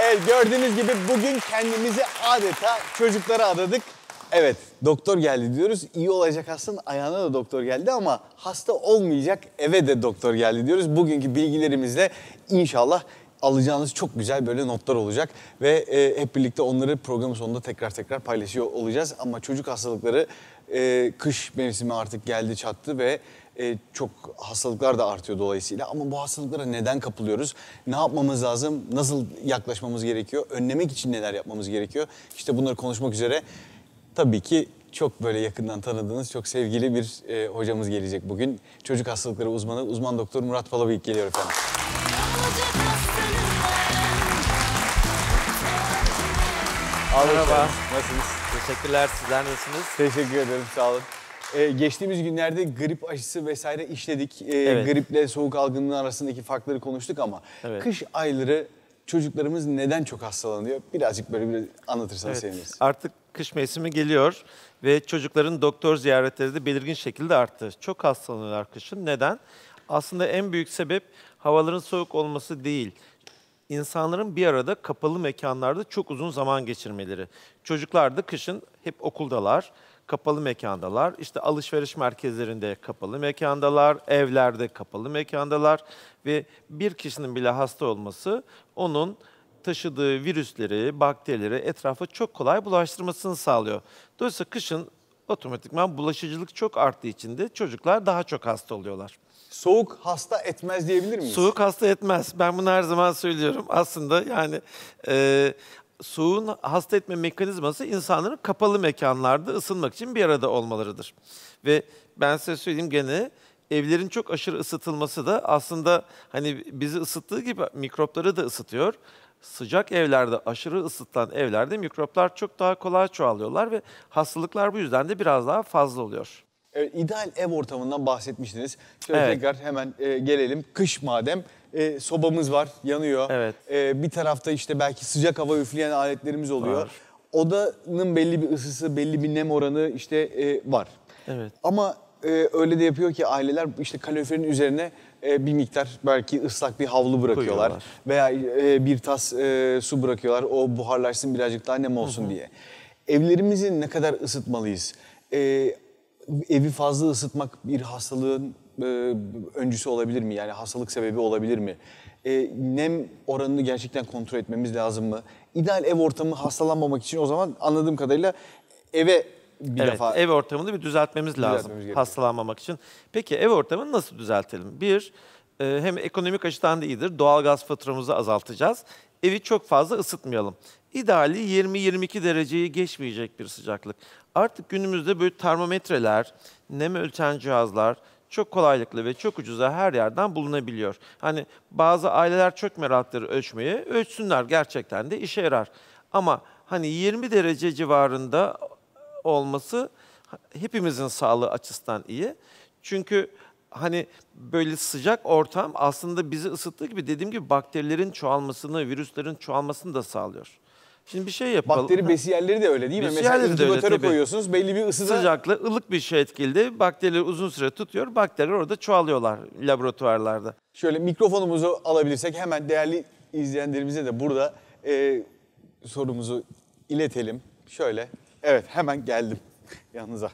Evet, gördüğünüz gibi bugün kendimizi adeta çocuklara adadık. Evet, doktor geldi diyoruz. İyi olacak hastanın ayağına da doktor geldi ama hasta olmayacak eve de doktor geldi diyoruz. Bugünkü bilgilerimizle inşallah alacağınız çok güzel böyle notlar olacak. Ve hep birlikte onları programın sonunda tekrar paylaşıyor olacağız. Ama çocuk hastalıkları kış mevsimi artık geldi çattı ve çok hastalıklar da artıyor dolayısıyla. Ama bu hastalıklara neden kapılıyoruz? Ne yapmamız lazım? Nasıl yaklaşmamız gerekiyor? Önlemek için neler yapmamız gerekiyor? İşte bunları konuşmak üzere tabii ki çok böyle yakından tanıdığınız çok sevgili bir hocamız gelecek bugün. Çocuk hastalıkları uzmanı, uzman doktor Murat Palabıyık geliyor efendim. Merhaba. Nasılsınız? Teşekkürler. Sizler nasılsınız? Teşekkür ederim, sağ olun. Geçtiğimiz günlerde grip aşısı vesaire işledik. Evet. Griple soğuk algınlığı arasındaki farkları konuştuk ama Evet. kış ayları çocuklarımız neden çok hastalanıyor? Birazcık böyle bir anlatırsanız seviniriz. Artık kış mevsimi geliyor ve çocukların doktor ziyaretleri de belirgin şekilde arttı. Çok hastalanıyorlar kışın. Neden? Aslında en büyük sebep havaların soğuk olması değil. İnsanların bir arada kapalı mekanlarda çok uzun zaman geçirmeleri. Çocuklar da kışın hep okuldalar, kapalı mekandalar. İşte alışveriş merkezlerinde kapalı mekandalar, evlerde kapalı mekandalar ve bir kişinin bile hasta olması onun taşıdığı virüsleri, bakterileri etrafa çok kolay bulaştırmasını sağlıyor. Dolayısıyla kışın otomatikman bulaşıcılık çok arttığı için de çocuklar daha çok hasta oluyorlar. Soğuk hasta etmez diyebilir miyiz? Soğuk hasta etmez. Ben bunu her zaman söylüyorum. Aslında yani soğuğun hasta etme mekanizması insanların kapalı mekanlarda ısınmak için bir arada olmalarıdır. Ve ben size söyleyeyim gene evlerin çok aşırı ısıtılması da aslında hani bizi ısıttığı gibi mikropları da ısıtıyor. Sıcak evlerde, aşırı ısıtılan evlerde mikroplar çok daha kolay çoğalıyorlar ve hastalıklar bu yüzden de biraz daha fazla oluyor. Evet, ideal ev ortamından bahsetmiştiniz. Şöyle Evet. tekrar hemen gelelim. Kış madem sobamız var, yanıyor. Evet. Bir tarafta işte belki sıcak hava üfleyen aletlerimiz oluyor. Var. Odanın belli bir ısısı, belli bir nem oranı işte var. Evet. Ama öyle de yapıyor ki aileler işte kaloriferin üzerine bir miktar belki ıslak bir havlu bırakıyorlar. Koyuyorlar. Veya bir tas su bırakıyorlar. O buharlaşsın birazcık daha nem olsun diye. Evlerimizi ne kadar ısıtmalıyız? Evi fazla ısıtmak bir hastalığın öncüsü olabilir mi? Yani hastalık sebebi olabilir mi? Nem oranını gerçekten kontrol etmemiz lazım mı? İdeal ev ortamı hastalanmamak için o zaman anladığım kadarıyla eve bir defa... Ev ortamını bir düzeltmemiz lazım gerekiyor. hastalanmamak için. Peki ev ortamını nasıl düzeltelim? Bir, hem ekonomik açıdan da iyidir. Doğalgaz faturamızı azaltacağız. Evi çok fazla ısıtmayalım. İdeali 20-22 dereceyi geçmeyecek bir sıcaklık. Artık günümüzde böyle termometreler, nem ölçen cihazlar çok kolaylıkla ve çok ucuza her yerden bulunabiliyor. Hani bazı aileler çok meraklıdır ölçmeye. Ölçsünler, gerçekten de işe yarar. Ama hani 20 derece civarında olması hepimizin sağlığı açısından iyi. Çünkü hani böyle sıcak ortam aslında bizi ısıttığı gibi dediğim gibi bakterilerin çoğalmasını, virüslerin çoğalmasını da sağlıyor. Şimdi bir şey yapalım. Bakteri besiyerleri de öyle değil mi? Mesela Besiyerleri de öyle, inkubatöre tabii. koyuyorsunuz belli bir ısıda... Sıcaklığı ılık bir şey etkili. Bakterileri uzun süre tutuyor. Bakteriler orada çoğalıyorlar laboratuvarlarda. Şöyle mikrofonumuzu alabilirsek hemen değerli izleyenlerimize de burada sorumuzu iletelim. Şöyle, evet hemen geldim yanınıza.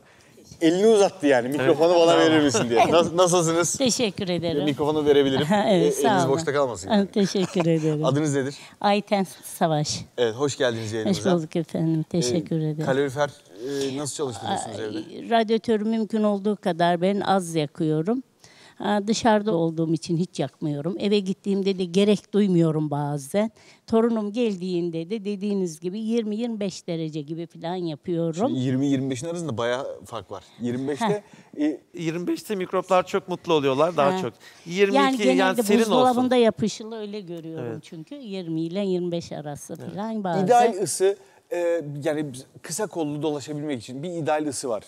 Elini uzattı yani mikrofonu bana verir misin diye. Nasılsınız? Teşekkür ederim. Mikrofonu verebilirim. Evet, sağ Eliniz olun. boşta kalmasın yani. Teşekkür ederim. Adınız nedir? Ayten Savaş. Evet, hoş geldiniz yayınımıza. Hoş bulduk efendim. Teşekkür ederim. Kalorifer nasıl çalıştırıyorsunuz evde? Radyatörü mümkün olduğu kadar ben az yakıyorum. Dışarıda olduğum için hiç yakmıyorum. Eve gittiğimde de gerek duymuyorum bazen. Torunum geldiğinde de dediğiniz gibi 20-25 derece gibi falan yapıyorum. Şimdi 20-25'in arasında bayağı fark var. 25'te 25'te mikroplar çok mutlu oluyorlar daha çok. 22 Yani genelde serin buzdolabında olsun. yapışılı öyle görüyorum Evet. çünkü 20 ile 25 arası falan bazen. ideal ısı yani kısa kollu dolaşabilmek için bir ideal ısı var.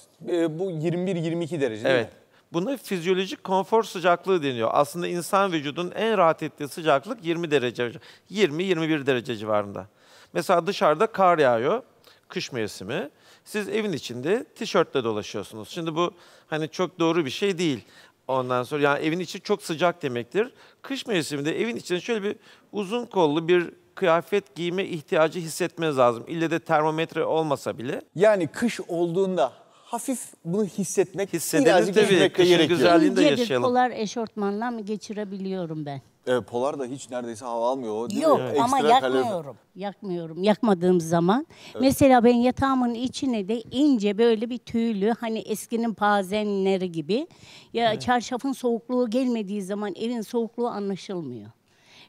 Bu 21-22 derece değil Evet. mi? Buna fizyolojik konfor sıcaklığı deniyor. Aslında insan vücudunun en rahat ettiği sıcaklık 20 derece, 20-21 derece civarında. Mesela dışarıda kar yağıyor, kış mevsimi. Siz evin içinde tişörtle dolaşıyorsunuz. Şimdi bu hani çok doğru bir şey değil. Ondan sonra yani evin içi çok sıcak demektir. Kış mevsiminde evin içinde şöyle bir uzun kollu bir kıyafet giyme ihtiyacı hissetmeniz lazım. İlle de termometre olmasa bile. Yani kış olduğunda hafif bunu hissetmek, Hissedelim birazcık tabii, üşümek de kışın gerekiyor. güzelliğini de İnce bir yaşayalım. polar eşortmanla mı geçirebiliyorum ben? Polar da hiç neredeyse hava almıyor o, değil Yok mi? ama Ekstra kalorifer. yakmıyorum. Yakmıyorum. Yakmadığım zaman. Mesela ben yatağımın içine de ince böyle bir tüylü, hani eskinin pazenleri gibi. Ya çarşafın soğukluğu gelmediği zaman evin soğukluğu anlaşılmıyor.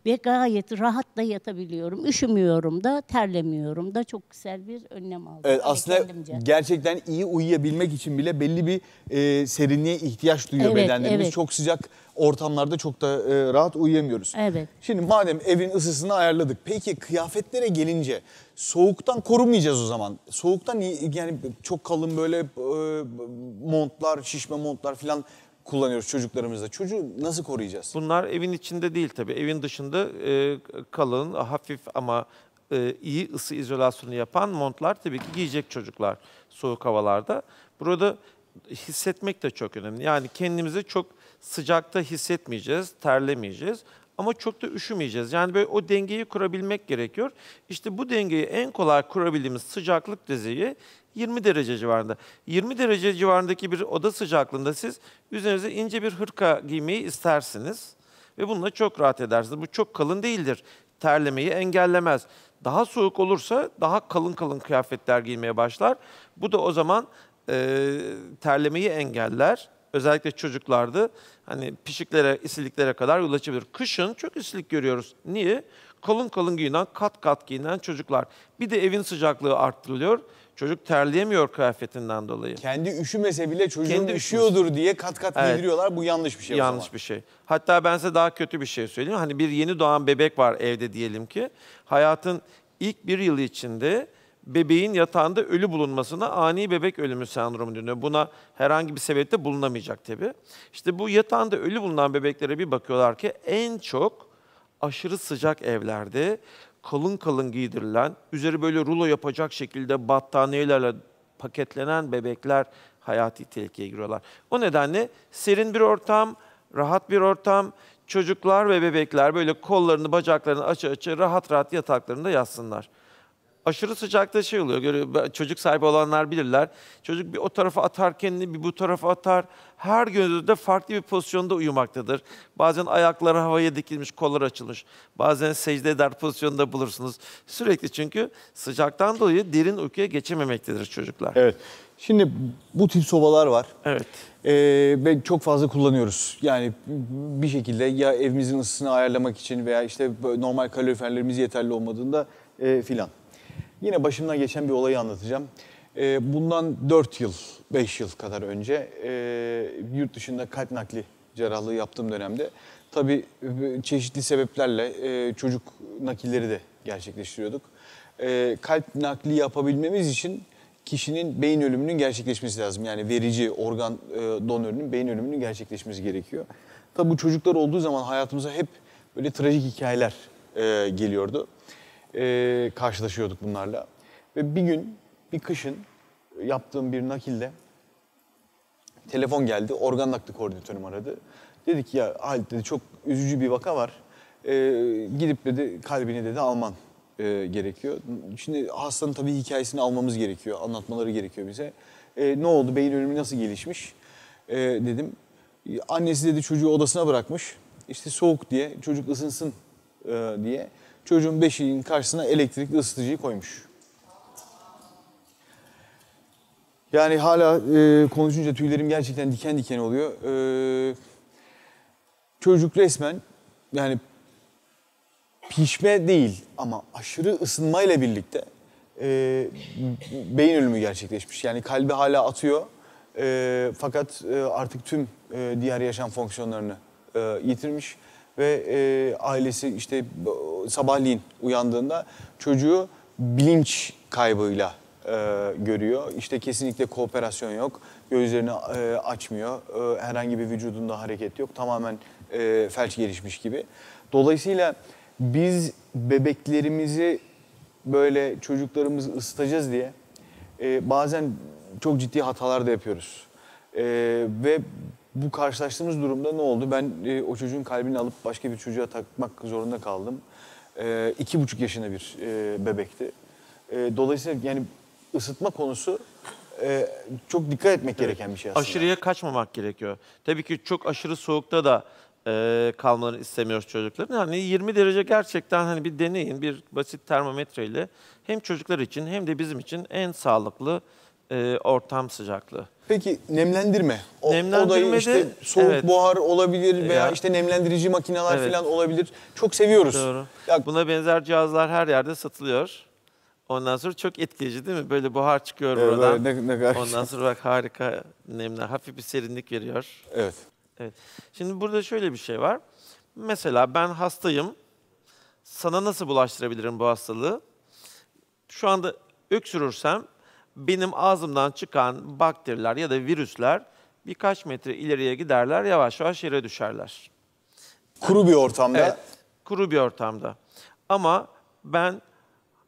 Ve gayet rahat da yatabiliyorum. Üşümüyorum da, terlemiyorum da. Çok güzel bir önlem aldım. Evet, Hani aslında kendimce. gerçekten iyi uyuyabilmek için bile belli bir serinliğe ihtiyaç duyuyor Evet, bedenlerimiz. evet. Çok sıcak ortamlarda çok da rahat uyuyamıyoruz. Evet. Şimdi madem evin ısısını ayarladık, peki kıyafetlere gelince soğuktan korunmayacağız o zaman. Soğuktan yani çok kalın böyle montlar, şişme montlar falan kullanıyoruz çocuklarımızda. Çocuğu nasıl koruyacağız? Bunlar evin içinde değil tabii. Evin dışında kalın, hafif ama iyi ısı izolasyonu yapan montlar tabii ki giyecek çocuklar soğuk havalarda. Burada hissetmek de çok önemli. Yani kendimizi çok sıcakta hissetmeyeceğiz, terlemeyeceğiz ama çok da üşümeyeceğiz. Yani böyle o dengeyi kurabilmek gerekiyor. İşte bu dengeyi en kolay kurabildiğimiz sıcaklık düzeyi 20 derece civarında. 20 derece civarındaki bir oda sıcaklığında siz üzerinize ince bir hırka giymeyi istersiniz. Ve bununla çok rahat edersiniz. Bu çok kalın değildir. Terlemeyi engellemez. Daha soğuk olursa daha kalın kalın kıyafetler giymeye başlar. Bu da o zaman terlemeyi engeller. Özellikle çocuklarda hani pişiklere, isiliklere kadar yol açabilir. Kışın çok isilik görüyoruz. Niye? Kalın kalın giyinen, kat kat giyinen çocuklar. Bir de evin sıcaklığı arttırılıyor. Çocuk terleyemiyor kıyafetinden dolayı. Kendi üşümese bile çocuğun Kendi üşüyordur diye kat kat Evet. giydiriyorlar. Bu yanlış bir şey o zaman. Yanlış bir şey. Hatta ben size daha kötü bir şey söyleyeyim. Hani bir yeni doğan bebek var evde diyelim ki. Hayatın ilk bir yılı içinde bebeğin yatağında ölü bulunmasına ani bebek ölümü sendromu deniyor. Buna herhangi bir sebepte bulunamayacak tabii. İşte bu yatağında ölü bulunan bebeklere bir bakıyorlar ki en çok aşırı sıcak evlerde kalın kalın giydirilen, üzeri böyle rulo yapacak şekilde battaniyelerle paketlenen bebekler hayati tehlikeye giriyorlar. O nedenle serin bir ortam, rahat bir ortam, çocuklar ve bebekler böyle kollarını, bacaklarını açı rahat rahat yataklarında yatsınlar. Aşırı sıcakta şey oluyor, çocuk sahibi olanlar bilirler. Çocuk bir o tarafa atar kendini, bir bu tarafa atar. Her gözde farklı bir pozisyonda uyumaktadır. Bazen ayakları havaya dikilmiş, kolları açılmış. Bazen secde eder pozisyonda bulursunuz. Sürekli çünkü sıcaktan dolayı derin uykuya geçememektedir çocuklar. Evet. Şimdi bu tip sobalar var. Evet. Ve çok fazla kullanıyoruz. Yani bir şekilde ya evimizin ısısını ayarlamak için veya işte normal kaloriferlerimiz yeterli olmadığında filan. Yine başımdan geçen bir olayı anlatacağım. Bundan 4 yıl, 5 yıl kadar önce yurt dışında kalp nakli cerrahlığı yaptığım dönemde tabii çeşitli sebeplerle çocuk nakilleri de gerçekleştiriyorduk. Kalp nakli yapabilmemiz için kişinin beyin ölümünün gerçekleşmesi lazım. Yani verici organ donörünün beyin ölümünün gerçekleşmesi gerekiyor. Tabii bu çocuklar olduğu zaman hayatımıza hep böyle trajik hikayeler geliyordu. Karşılaşıyorduk bunlarla. Ve bir gün, bir kışın yaptığım bir nakilde telefon geldi. Organ nakli koordinatörüm aradı. Dedi ki ya Halit dedi çok üzücü bir vaka var. Gidip dedi kalbini dedi alman gerekiyor. Şimdi hastanın tabii hikayesini almamız gerekiyor. Anlatmaları gerekiyor bize. Ne oldu? Beyin ölümü nasıl gelişmiş? Dedim. Annesi dedi çocuğu odasına bırakmış. İşte soğuk diye çocuk ısınsın diye. Çocuğun beşiğinin karşısına elektrikli ısıtıcıyı koymuş. Yani hala konuşunca tüylerim gerçekten diken diken oluyor. Çocuk resmen yani pişme değil ama aşırı ısınmayla birlikte beyin ölümü gerçekleşmiş. Yani kalbi hala atıyor fakat artık tüm diğer yaşam fonksiyonlarını yitirmiş. Ve ailesi işte sabahleyin uyandığında çocuğu bilinç kaybıyla görüyor. İşte kesinlikle kooperasyon yok. Gözlerini açmıyor. Herhangi bir vücudunda hareket yok. Tamamen felç gelişmiş gibi. Dolayısıyla biz bebeklerimizi böyle çocuklarımızı ısıtacağız diye bazen çok ciddi hatalar da yapıyoruz. Ve bu karşılaştığımız durumda ne oldu? Ben o çocuğun kalbini alıp başka bir çocuğa takmak zorunda kaldım. 2,5 yaşında bir bebekti. Dolayısıyla yani ısıtma konusu çok dikkat etmek gereken bir şey aslında. Aşırıya kaçmamak gerekiyor. Tabii ki çok aşırı soğukta da kalmalarını istemiyoruz çocukların. Yani 20 derece gerçekten hani bir deneyin, bir basit termometreyle hem çocuklar için hem de bizim için en sağlıklı ortam sıcaklığı. Peki nemlendirme. O da Nemlendirmede, işte soğuk evet. buhar olabilir veya Ya. işte nemlendirici makineler Evet. falan olabilir. Çok seviyoruz. Doğru. Ya, Buna benzer cihazlar her yerde satılıyor. Ondan sonra çok etkileyici değil mi? Böyle buhar çıkıyor böyle buradan. ne kadar Ondan sonra bak harika nemler, hafif bir serinlik veriyor. Evet. Evet. Şimdi burada şöyle bir şey var. Mesela ben hastayım. Sana nasıl bulaştırabilirim bu hastalığı? Şu anda öksürürsem benim ağzımdan çıkan bakteriler ya da virüsler birkaç metre ileriye giderler, yavaş yavaş yere düşerler. Kuru bir ortamda. Evet, kuru bir ortamda. Ama ben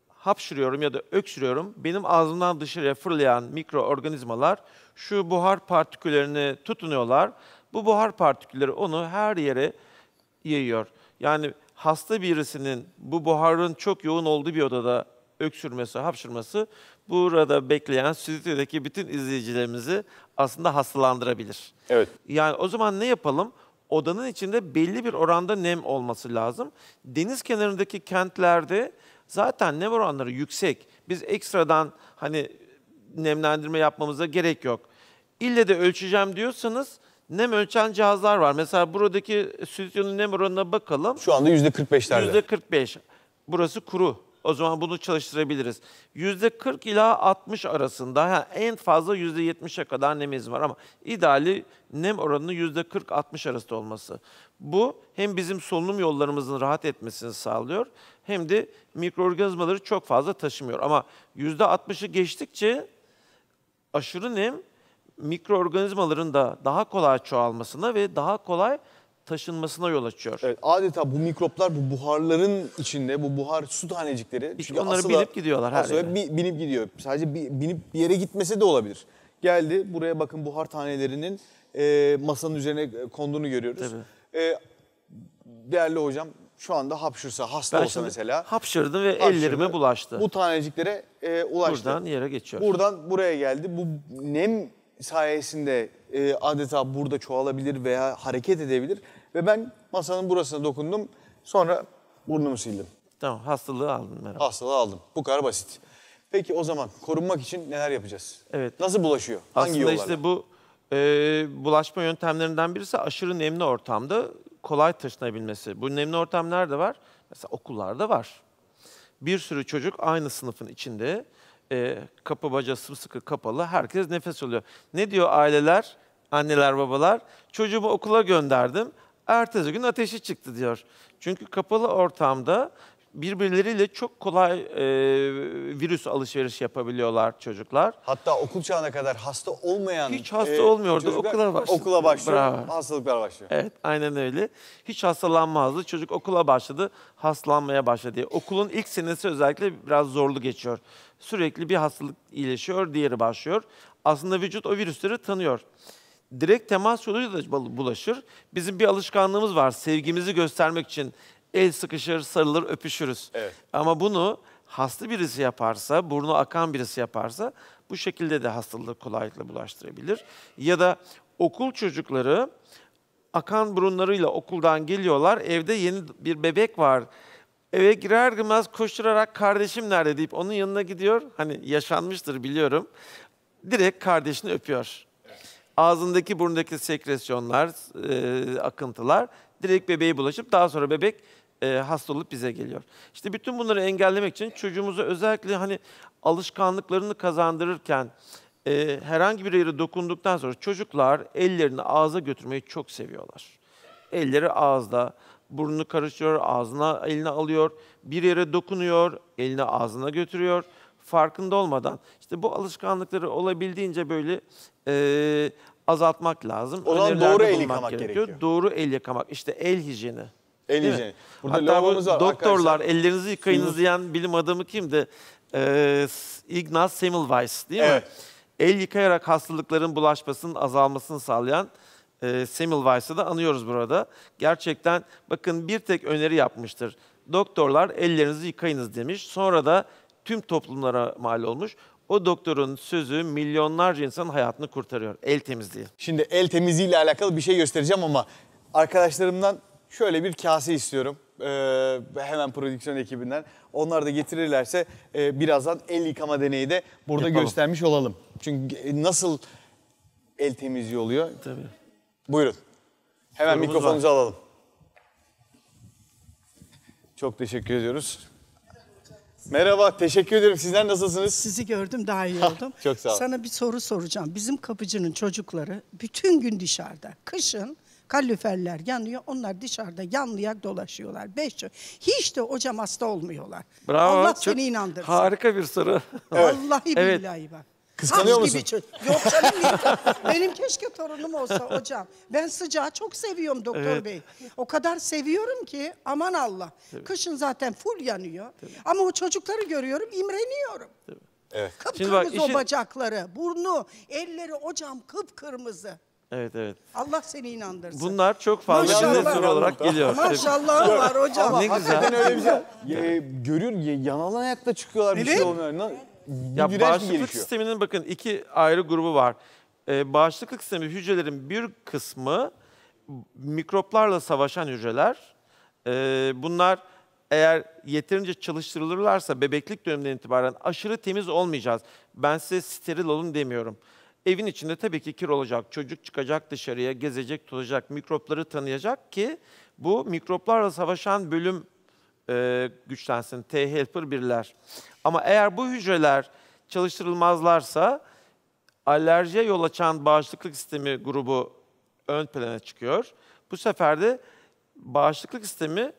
hapşırıyorum ya da öksürüyorum. Benim ağzımdan dışarıya fırlayan mikroorganizmalar şu buhar partiküllerine tutunuyorlar. Bu buhar partikülleri onu her yere yayıyor. Yani hasta birisinin bu buharın çok yoğun olduğu bir odada öksürmesi, hapşırması burada bekleyen stüdyodaki bütün izleyicilerimizi aslında hastalandırabilir. Evet. Yani o zaman ne yapalım? Odanın içinde belli bir oranda nem olması lazım. Deniz kenarındaki kentlerde zaten nem oranları yüksek. Biz ekstradan hani nemlendirme yapmamıza gerek yok. İlle de ölçeceğim diyorsanız nem ölçen cihazlar var. Mesela buradaki stüdyonun nem oranına bakalım. Şu anda %45'lerde. %45. Burası kuru. O zaman bunu çalıştırabiliriz. %40 ila 60 arasında, en fazla %70'e kadar nemimiz var ama ideali nem oranının %40-60 arasında olması. Bu hem bizim solunum yollarımızın rahat etmesini sağlıyor hem de mikroorganizmaları çok fazla taşımıyor. Ama %60'ı geçtikçe aşırı nem mikroorganizmaların da daha kolay çoğalmasına ve daha kolay taşınmasına yol açıyor. Evet, adeta bu mikroplar bu buharların içinde, bu buhar su tanecikleri. İşte çünkü onları asıl- binip gidiyorlar her asıl yere. binip gidiyor. Sadece binip bir yere gitmese de olabilir. Geldi, buraya bakın buhar tanelerinin masanın üzerine konduğunu görüyoruz. Tabii. Değerli hocam, şu anda hapşırsa, hasta Ben olsa şimdi mesela. hapşırdım ve hapşırdı, ellerime bulaştı. Bu taneciklere ulaştı. Buradan yere geçiyor. Buradan buraya geldi. Bu nem sayesinde adeta burada çoğalabilir veya hareket edebilir. Ve ben masanın burasına dokundum. Sonra burnumu sildim. Tamam, hastalığı aldım merhaba. Hastalığı aldım. Bu kadar basit. Peki o zaman korunmak için neler yapacağız? Evet. Nasıl bulaşıyor? Hangi Aslında yollarla? işte bu bulaşma yöntemlerinden birisi aşırı nemli ortamda kolay taşınabilmesi. Bu nemli ortam nerede var? Mesela okullarda var. Bir sürü çocuk aynı sınıfın içinde, kapı bacağı sımsıkı kapalı, herkes nefes alıyor. Ne diyor aileler, anneler, babalar? Çocuğumu okula gönderdim, ertesi gün ateşi çıktı diyor. Çünkü kapalı ortamda birbirleriyle çok kolay virüs alışveriş yapabiliyorlar çocuklar. Hatta okul çağına kadar hasta olmayan Hiç hasta olmuyordu, çocuklar okula başladı. Okula başlıyor, Bravo. hastalıklar başlıyor. Evet, aynen öyle. Hiç hastalanmazdı. Çocuk okula başladı, hastalanmaya başladı. Okulun ilk senesi özellikle biraz zorlu geçiyor. Sürekli bir hastalık iyileşiyor, diğeri başlıyor. Aslında vücut o virüsleri tanıyor. Direkt temas yoluyla da bulaşır. Bizim bir alışkanlığımız var. Sevgimizi göstermek için el sıkışır, sarılır, öpüşürüz. Evet. Ama bunu hasta birisi yaparsa, burnu akan birisi yaparsa bu şekilde de hastalığı kolaylıkla bulaştırabilir. Ya da okul çocukları akan burunlarıyla okuldan geliyorlar. Evde yeni bir bebek var. Eve girer girmez koşturarak kardeşim nerede deyip onun yanına gidiyor. Hani yaşanmıştır biliyorum. Direkt kardeşini öpüyor. Ağzındaki burnundaki sekresyonlar, akıntılar direkt bebeğe bulaşıp daha sonra bebek hasta olup bize geliyor. İşte bütün bunları engellemek için çocuğumuza özellikle hani alışkanlıklarını kazandırırken herhangi bir yere dokunduktan sonra çocuklar ellerini ağza götürmeyi çok seviyorlar. Elleri ağızda, burnunu karıştırıyor, ağzına elini alıyor, bir yere dokunuyor, elini ağzına götürüyor. Farkında olmadan. İşte bu alışkanlıkları olabildiğince böyle azaltmak lazım. O zaman Önerilerde doğru el bulunmak yıkamak gerekiyor. Doğru el yıkamak. İşte el hijyeni. El Değil mi? hijyeni. Burada Hatta bu lavabomuz var doktorlar arkadaşlar. ellerinizi yıkayınız Suyumuz- diyen bilim adamı kimdi? Ignaz Semmelweis değil mi? Evet. El yıkayarak hastalıkların bulaşmasının azalmasını sağlayan Semmelweis'ı da anıyoruz burada. Gerçekten bakın bir tek öneri yapmıştır. Doktorlar ellerinizi yıkayınız demiş. Sonra da tüm toplumlara mal olmuş. O doktorun sözü milyonlarca insanın hayatını kurtarıyor. El temizliği. Şimdi el temizliği ile alakalı bir şey göstereceğim ama arkadaşlarımdan şöyle bir kase istiyorum. Hemen prodüksiyon ekibinden. Onlar da getirirlerse birazdan el yıkama deneyi de burada Yapalım. göstermiş olalım. Çünkü nasıl el temizliği oluyor? Tabii. Buyurun. Hemen Sorumuz mikrofonunuzu alalım. Çok teşekkür ediyoruz. Merhaba, teşekkür ederim. Sizler nasılsınız? Sizi gördüm, daha iyi oldum. Çok sağ olun. Sana bir soru soracağım. Bizim kapıcının çocukları bütün gün dışarıda. Kışın kaloriferler yanıyor. Onlar dışarıda yanlayak dolaşıyorlar. 5 çocuk. Hiç de hocam hasta olmuyorlar. Bravo. Allah çok seni inandırsın. Harika bir soru. Vallahi Evet. billahi bak. Kıskanıyor Taş gibi musun? Yok canım yok. Benim keşke torunum olsa hocam. Ben sıcağı çok seviyorum doktor bey. O kadar seviyorum ki aman Allah. Kışın zaten full yanıyor. Ama o çocukları görüyorum imreniyorum. Evet. Şimdi bak, Kıpkırmızı o işin- bacakları, burnu, elleri hocam kıpkırmızı. Evet. Allah seni inandırsın. Bunlar çok fazla Maşallah. bize soru olarak geliyor. Maşallah var hocam. Ama Ne güzel. hakikaten öyle bir şey. Görüyor, yanalan ayakta çıkıyorlar bir şey Evet. olmuyor. Bir Ya direnç mi bağışıklık gelişiyor? sisteminin bakın iki ayrı grubu var. Bağışıklık sistemi hücrelerin bir kısmı mikroplarla savaşan hücreler. Bunlar eğer yeterince çalıştırılırlarsa bebeklik döneminden itibaren aşırı temiz olmayacağız. Ben size steril olun demiyorum. Evin içinde tabii ki kir olacak, çocuk çıkacak dışarıya, gezecek, tozacak, mikropları tanıyacak ki bu mikroplarla savaşan bölüm güçlensin, T-helper birler. Ama eğer bu hücreler çalıştırılmazlarsa alerjiye yol açan bağışıklık sistemi grubu ön plana çıkıyor. Bu sefer de bağışıklık sistemi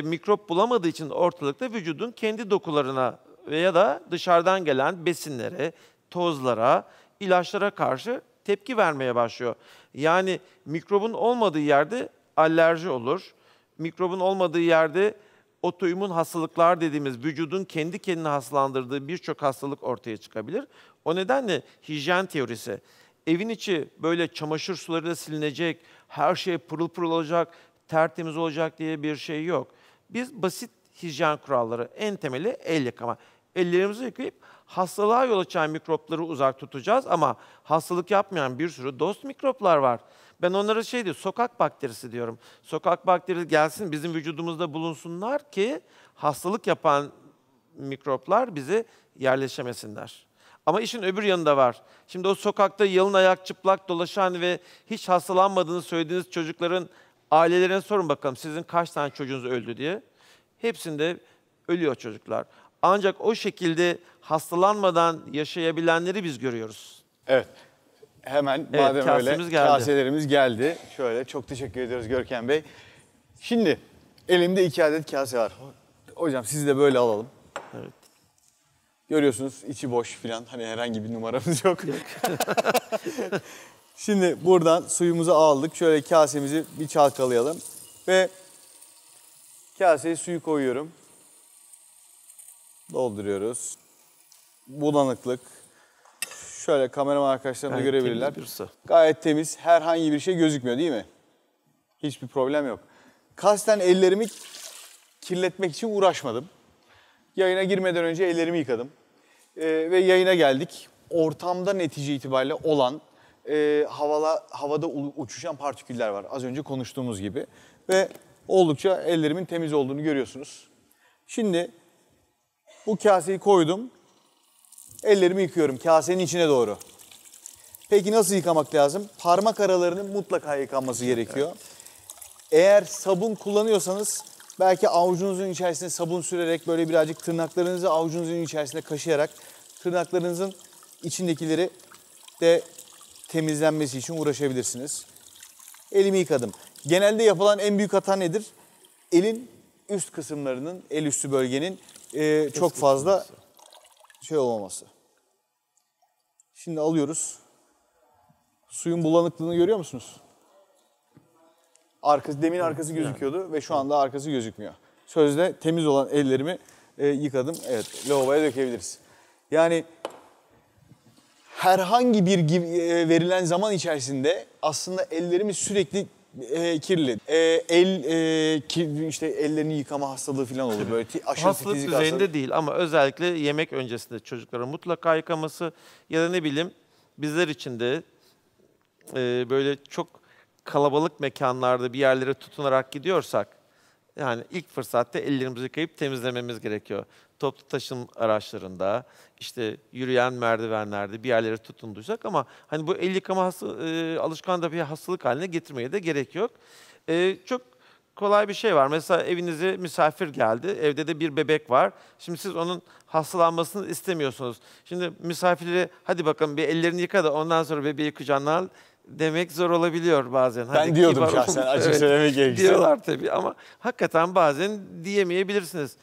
mikrop bulamadığı için ortalıkta vücudun kendi dokularına veya da dışarıdan gelen besinlere, tozlara, ilaçlara karşı tepki vermeye başlıyor. Yani mikrobun olmadığı yerde alerji olur. Mikrobun olmadığı yerde otoimmün hastalıklar dediğimiz vücudun kendi kendine hastalandırdığı birçok hastalık ortaya çıkabilir. O nedenle hijyen teorisi, evin içi böyle çamaşır sularıyla silinecek, her şey pırıl pırıl olacak, tertemiz olacak diye bir şey yok. Biz basit hijyen kuralları, en temeli el yıkama. Ellerimizi yıkayıp hastalığa yol açan mikropları uzak tutacağız ama hastalık yapmayan bir sürü dost mikroplar var. Ben onlara sokak bakterisi diyorum. Sokak bakterisi gelsin bizim vücudumuzda bulunsunlar ki hastalık yapan mikroplar bize yerleşemesinler. Ama işin öbür yanında var. Şimdi o sokakta yalın ayak çıplak dolaşan ve hiç hastalanmadığını söylediğiniz çocukların ailelerine sorun bakalım sizin kaç tane çocuğunuz öldü diye. Hepsinde ölüyor çocuklar. Ancak o şekilde hastalanmadan yaşayabilenleri biz görüyoruz. Evet. Hemen Evet, madem öyle kasemiz geldi. kaselerimiz geldi. Şöyle çok teşekkür ediyoruz Görkem Bey. Şimdi elimde 2 adet kase var. Hocam sizi de böyle alalım. Evet. Görüyorsunuz içi boş filan. Hani herhangi bir numaramız yok. Şimdi buradan suyumuzu aldık. Şöyle kasemizi bir çalkalayalım. Ve kaseye suyu koyuyorum. Dolduruyoruz. Bulanıklık. Şöyle kameraman arkadaşlarım da Gayet görebilirler. temiz bir su. Gayet temiz. Herhangi bir şey gözükmüyor değil mi? Hiçbir problem yok. Kasten ellerimi kirletmek için uğraşmadım. Yayına girmeden önce ellerimi yıkadım. Ve yayına geldik. Ortamda netice itibariyle olan havada uçuşan partiküller var. Az önce konuştuğumuz gibi. Ve oldukça ellerimin temiz olduğunu görüyorsunuz. Şimdi bu kaseyi koydum. Ellerimi yıkıyorum kasenin içine doğru. Peki nasıl yıkamak lazım? Parmak aralarının mutlaka yıkanması gerekiyor. Eğer sabun kullanıyorsanız belki avucunuzun içerisine sabun sürerek böyle birazcık tırnaklarınızı avucunuzun içerisine kaşıyarak tırnaklarınızın içindekileri de temizlenmesi için uğraşabilirsiniz. Elimi yıkadım. Genelde yapılan en büyük hata nedir? Elin üst kısımlarının, el üstü bölgenin çok fazla şey olmaması. Şimdi alıyoruz. Suyun bulanıklığını görüyor musunuz? Demin arkası gözüküyordu ve şu anda arkası gözükmüyor. Sözde temiz olan ellerimi yıkadım. Evet, lavaboya dökebiliriz. Yani herhangi bir verilen zaman içerisinde aslında ellerimiz sürekli kirli. İşte ellerini yıkama hastalığı falan olur. Böyle aşırı Hastalık titizlik düzeyinde hastalığı. değil ama özellikle yemek öncesinde çocukların mutlaka yıkaması ya da ne bileyim bizler için de böyle çok kalabalık mekanlarda bir yerlere tutunarak gidiyorsak yani ilk fırsatta ellerimizi yıkayıp temizlememiz gerekiyor. Toplu taşım araçlarında, işte yürüyen merdivenlerde bir yerlere tutunduysak ama hani bu el yıkama alışkanlığı da bir hastalık haline getirmeye de gerek yok. Çok kolay bir şey var. Mesela evinize misafir geldi, evde de bir bebek var. Şimdi siz onun hastalanmasını istemiyorsunuz. Şimdi misafirlere hadi bakalım bir ellerini yıka da ondan sonra bebeği kucağına al demek zor olabiliyor bazen. Ben Hadi diyordum kibar şahsen, olun. açık söylemek gerekirse. Diyorlar tabii ama hakikaten bazen diyemeyebilirsiniz.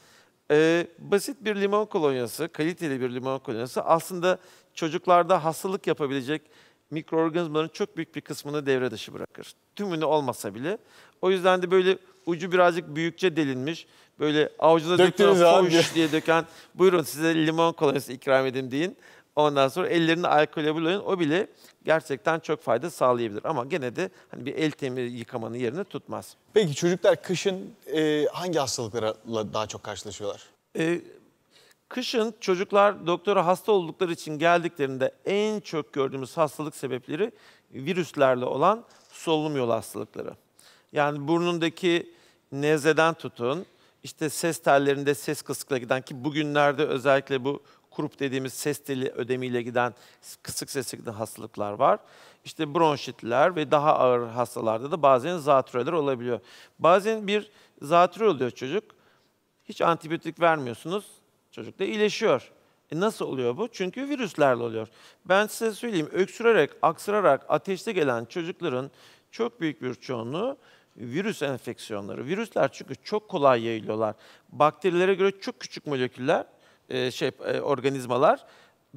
Basit bir limon kolonyası, kaliteli bir limon kolonyası aslında çocuklarda hastalık yapabilecek mikroorganizmaların çok büyük bir kısmını devre dışı bırakır. Tümünü olmasa bile. O yüzden de böyle ucu birazcık büyükçe delinmiş, böyle avucuda Döktünüz dökülen abi. foş diye döken, buyurun size limon kolonyası ikram edeyim deyin. Ondan sonra ellerini alkole bulayın. O bile gerçekten çok fayda sağlayabilir. Ama gene de hani bir el temiz yıkamanın yerini tutmaz. Peki çocuklar kışın hangi hastalıklarla daha çok karşılaşıyorlar? Kışın çocuklar doktora hasta oldukları için geldiklerinde en çok gördüğümüz hastalık sebepleri virüslerle olan solunum yolu hastalıkları. Yani burnundaki nezleden tutun, işte ses tellerinde ses kısıklığa giden ki bugünlerde özellikle bu kurup dediğimiz ses teli ödemiyle giden kısık sesle giden hastalıklar var. İşte bronşitler ve daha ağır hastalarda da bazen zatürreler olabiliyor. Bazen bir zatürre oluyor çocuk. Hiç antibiyotik vermiyorsunuz. Çocuk da iyileşiyor. Nasıl oluyor bu? Çünkü virüslerle oluyor. Ben size söyleyeyim, öksürerek, aksırarak ateşte gelen çocukların çok büyük bir çoğunluğu virüs enfeksiyonları. Virüsler çünkü çok kolay yayılıyorlar. Bakterilere göre çok küçük moleküller, organizmalar.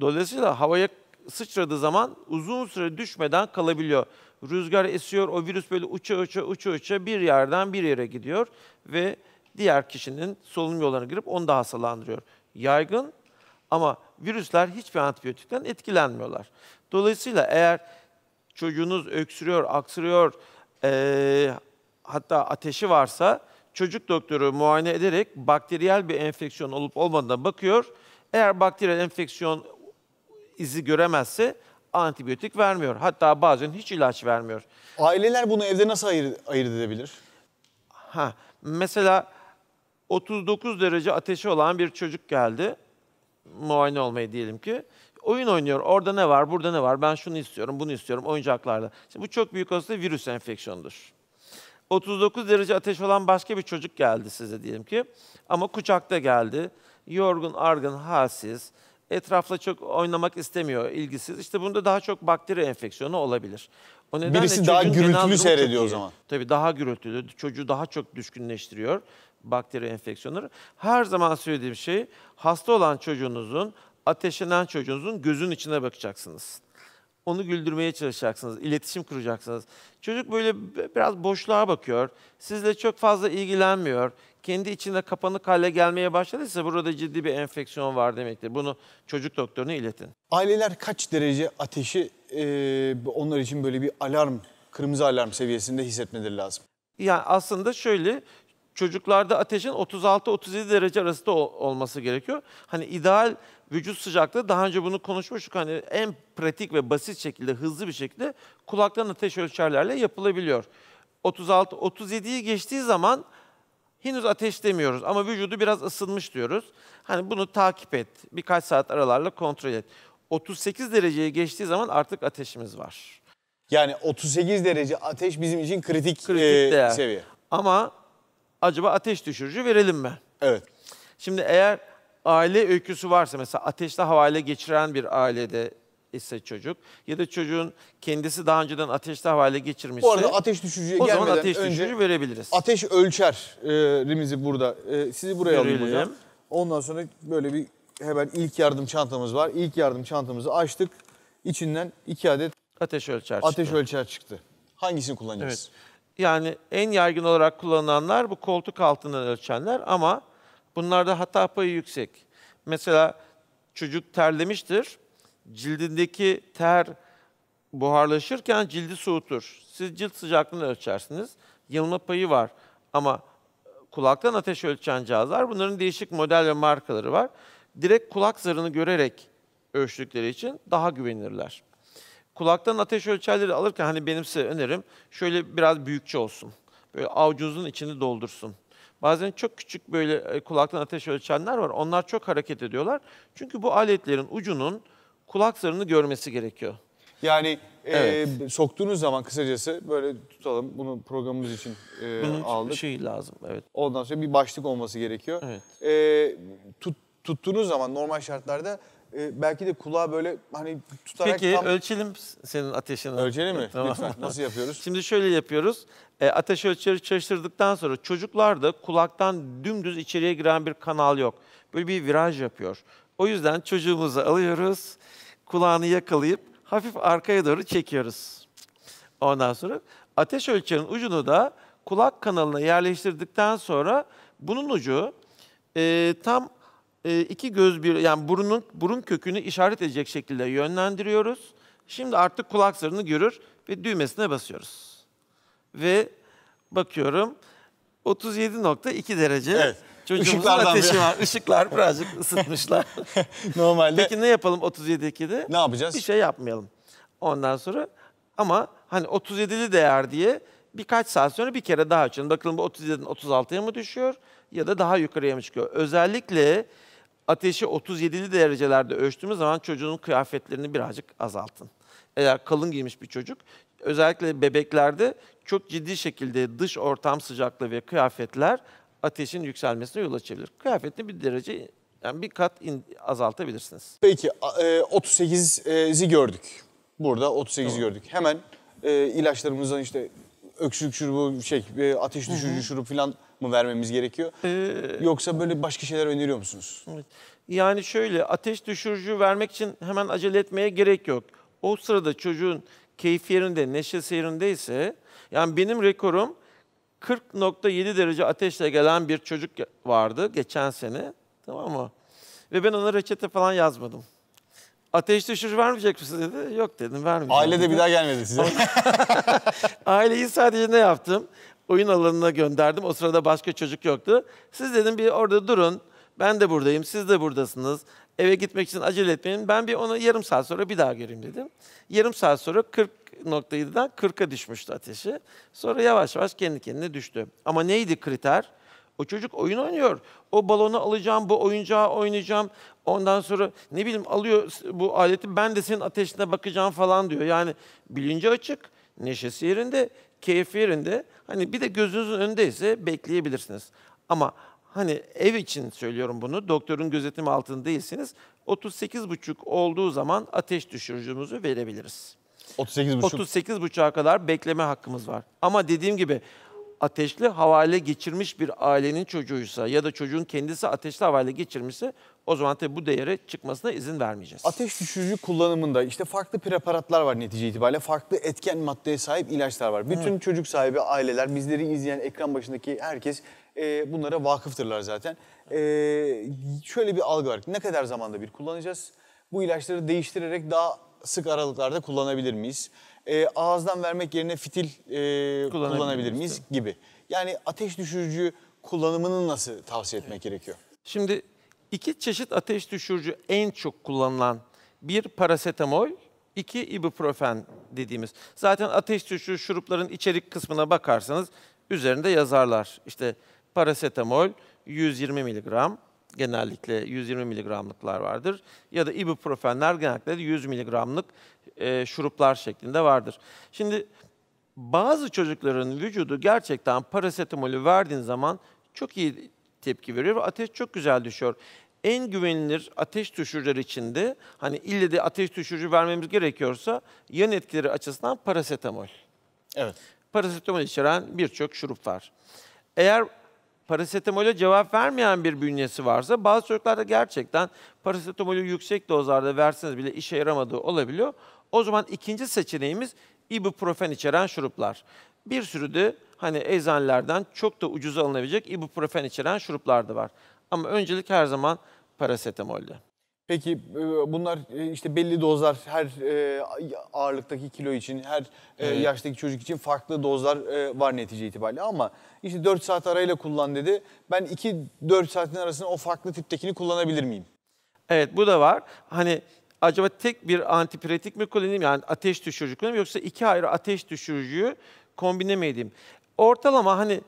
Dolayısıyla havaya sıçradığı zaman uzun süre düşmeden kalabiliyor. Rüzgar esiyor, o virüs böyle uça bir yerden bir yere gidiyor ve diğer kişinin solunum yollarına girip onu da hastalandırıyor. Yaygın ama virüsler hiçbir antibiyotikten etkilenmiyorlar. Dolayısıyla eğer çocuğunuz öksürüyor, aksırıyor, hatta ateşi varsa çocuk doktoru muayene ederek bakteriyel bir enfeksiyon olup olmadığına bakıyor. Eğer bakteriyel enfeksiyon izi göremezse antibiyotik vermiyor. Hatta bazen hiç ilaç vermiyor. Aileler bunu evde nasıl ayırt edebilir? Mesela 39 derece ateşi olan bir çocuk geldi. Muayene olmaya diyelim ki. Oyun oynuyor. Orada ne var, burada ne var? Ben şunu istiyorum, bunu istiyorum oyuncaklarla. Şimdi bu çok büyük olasılıkla virüs enfeksiyonudur. 39 derece ateş olan başka bir çocuk geldi size diyelim ki. Ama kucakta geldi. Yorgun, argın, halsiz. Etrafla çok oynamak istemiyor, ilgisiz. İşte bunda daha çok bakteri enfeksiyonu olabilir. O nedenle Birisi daha çocuğun genel gürültülü durumu seyrediyor çok o iyi. zaman. Tabii daha gürültülü, çocuğu daha çok düşkünleştiriyor bakteri enfeksiyonları. Her zaman söylediğim şey, hasta olan çocuğunuzun, ateşlenen çocuğunuzun gözünün içine bakacaksınız. Onu güldürmeye çalışacaksınız, iletişim kuracaksınız. Çocuk böyle biraz boşluğa bakıyor, sizle çok fazla ilgilenmiyor. Kendi içinde kapanık hale gelmeye başladıysa burada ciddi bir enfeksiyon var demektir. Bunu çocuk doktoruna iletin. Aileler kaç derece ateşi onlar için böyle bir alarm, kırmızı alarm seviyesinde hissetmeleri lazım? Yani aslında şöyle, çocuklarda ateşin 36-37 derece arasında olması gerekiyor. Hani ideal vücut sıcaklığı, daha önce bunu konuşmuştuk. Hani en pratik ve basit şekilde, hızlı bir şekilde kulaktan ateş ölçerlerle yapılabiliyor. 36-37'yi geçtiği zaman henüz ateş demiyoruz ama vücudu biraz ısınmış diyoruz. Hani bunu takip et, birkaç saat aralarla kontrol et. 38 dereceyi geçtiği zaman artık ateşimiz var. Yani 38 derece ateş bizim için kritik Değer. seviye. Ama acaba ateş düşürücü verelim mi? Evet. Şimdi eğer aile öyküsü varsa, mesela ateşli havayla geçiren bir ailede ise çocuk ya da çocuğun kendisi daha önceden ateşli havayla geçirmişse Bu arada ateş düşürücüye o zaman gelmeden ateş önce düşürücü verebiliriz. ateş ölçerimizi burada, sizi buraya alayım Görelim. hocam. Ondan sonra böyle bir hemen ilk yardım çantamız var. İlk yardım çantamızı açtık. İçinden 2 adet Ateş ölçer çıktı. ateş ölçer çıktı. Hangisini kullanacağız? Evet. Yani en yaygın olarak kullanılanlar bu koltuk altından ölçenler ama bunlarda hata payı yüksek. Mesela çocuk terlemiştir. cildindeki ter buharlaşırken cildi soğutur. Siz cilt sıcaklığını ölçersiniz. Yanılma payı var ama kulaktan ateş ölçen cihazlar, bunların değişik model ve markaları var. Direkt kulak zarını görerek ölçtükleri için daha güvenilirler. Kulaktan ateş ölçerleri alırken hani benim size önerim şöyle biraz büyükçe olsun. Böyle avucunuzun içini doldursun. Bazen çok küçük böyle kulaktan ateş ölçenler var. Onlar çok hareket ediyorlar. Çünkü bu aletlerin ucunun kulak zarını görmesi gerekiyor. Yani Evet. soktuğunuz zaman kısacası böyle tutalım. Bunu programımız için Bunun aldık. bir şey lazım. Evet. Ondan sonra bir başlık olması gerekiyor. Evet. Tuttuğunuz zaman normal şartlarda belki de kulağı böyle hani tutarak Peki tam... ölçelim senin ateşini. Ölçelim mi? Tamam. Lütfen. Nasıl yapıyoruz? Şimdi şöyle yapıyoruz. Ateş ölçeri çalıştırdıktan sonra çocuklarda kulaktan dümdüz içeriye giren bir kanal yok. Böyle bir viraj yapıyor. O yüzden çocuğumuzu alıyoruz, kulağını yakalayıp hafif arkaya doğru çekiyoruz. Ondan sonra ateş ölçerinin ucunu da kulak kanalına yerleştirdikten sonra bunun ucu tam iki göz bir, yani burun kökünü işaret edecek şekilde yönlendiriyoruz. Şimdi artık kulak zarını görür ve düğmesine basıyoruz. Ve bakıyorum 37,2 derece. Evet. Çocuğumuzun Işıklardan ateşi bir- var. Işıklar birazcık ısıtmışlar. Normalde Peki ne yapalım 37,2'de? ne yapacağız? Bir şey yapmayalım. Ondan sonra ama hani 37'li değer diye birkaç saat sonra bir kere daha ölçelim. Bakalım bu 37'den 36'ya mı düşüyor ya da daha yukarıya mı çıkıyor? Özellikle ateşi 37'li derecelerde ölçtüğümüz zaman çocuğun kıyafetlerini birazcık azaltın. Eğer kalın giymiş bir çocuk, özellikle bebeklerde çok ciddi şekilde dış ortam sıcaklığı ve kıyafetler ateşin yükselmesine yol açabilir. Kıyafetini bir derece, yani bir kat azaltabilirsiniz. Peki 38'i gördük. Burada 38'i gördük. Hemen ilaçlarımızdan işte öksürük şurubu, ateş düşürücü şurup falan mı vermemiz gerekiyor? Yoksa böyle başka şeyler öneriyor musunuz? Evet. Yani şöyle, ateş düşürücü vermek için hemen acele etmeye gerek yok. O sırada çocuğun keyfi yerinde, neşesi yerindeyse, yani benim rekorum 40,7 derece ateşle gelen bir çocuk vardı geçen sene, tamam mı? Ve ben ona reçete falan yazmadım. Ateş düşürücü vermeyecek misin dedi. Yok dedim, vermeyeceğim. Aile de bir daha gelmedi size. Aileyi sadece ne yaptım? Oyun alanına gönderdim. O sırada başka çocuk yoktu. Siz dedim bir orada durun. Ben de buradayım, siz de buradasınız. Eve gitmek için acele etmeyin. Ben bir onu yarım saat sonra bir daha göreyim dedim. Yarım saat sonra 40,7'den 40'a düşmüştü ateşi. Sonra yavaş yavaş kendi kendine düştü. Ama neydi kriter? O çocuk oyun oynuyor. O balonu alacağım, bu oyuncağı oynayacağım. Ondan sonra ne bileyim alıyor bu aleti, ben de senin ateşine bakacağım falan diyor. Yani bilinci açık, neşesi yerinde, keyfi yerinde. Hani bir de gözünüzün önündeyse bekleyebilirsiniz. Ama hani ev için söylüyorum bunu, doktorun gözetimi altında değilsiniz. 38,5 olduğu zaman ateş düşürücümüzü verebiliriz. 38,5. 38,5'a kadar bekleme hakkımız var. Ama dediğim gibi ateşli havale geçirmiş bir ailenin çocuğuysa ya da çocuğun kendisi ateşli havale geçirmişse o zaman tabii bu değere çıkmasına izin vermeyeceğiz. Ateş düşürücü kullanımında işte farklı preparatlar var netice itibariyle. Farklı etken maddeye sahip ilaçlar var. Bütün çocuk sahibi aileler, bizleri izleyen ekran başındaki herkes bunlara vakıftırlar zaten. Şöyle bir algı var. Ne kadar zamanda bir kullanacağız? Bu ilaçları değiştirerek daha sık aralıklarda kullanabilir miyiz? Ağızdan vermek yerine fitil kullanabilir miyiz gibi. Yani ateş düşürücü kullanımını nasıl tavsiye etmek gerekiyor? Şimdi iki çeşit ateş düşürücü en çok kullanılan, bir parasetamol, iki ibuprofen dediğimiz. Zaten ateş düşürücü şurupların içerik kısmına bakarsanız üzerinde yazarlar. İşte parasetamol 120 miligram, genellikle 120 miligramlıklar vardır. Ya da ibuprofenler genellikle 100 miligramlık şuruplar şeklinde vardır. Şimdi bazı çocukların vücudu gerçekten parasetamolü verdiğin zaman çok iyi tepki veriyor ve ateş çok güzel düşüyor. En güvenilir ateş düşürücüler içinde, hani ille de ateş düşürücü vermemiz gerekiyorsa, yan etkileri açısından parasetamol. Evet. Parasetamol içeren birçok şurup var. Eğer parasetamole cevap vermeyen bir bünyesi varsa, bazı çocuklarda gerçekten parasetamolü yüksek dozlarda verseniz bile işe yaramadığı olabiliyor. O zaman ikinci seçeneğimiz ibuprofen içeren şuruplar. Bir sürü de hani eczanelerden çok da ucuza alınabilecek ibuprofen içeren şuruplar da var. Ama öncelik her zaman parasetamolde. Peki bunlar işte belli dozlar her ağırlıktaki kilo için, her yaştaki çocuk için farklı dozlar var netice itibariyle ama işte 4 saat arayla kullan dedi. Ben 2-4 saatin arasında o farklı tiptekini kullanabilir miyim? Evet, bu da var. Hani acaba tek bir antipiretik mi kullanayım, yani ateş düşürücü kullanayım, yoksa iki ayrı ateş düşürücüyü kombine mi edeyim? Ortalama hani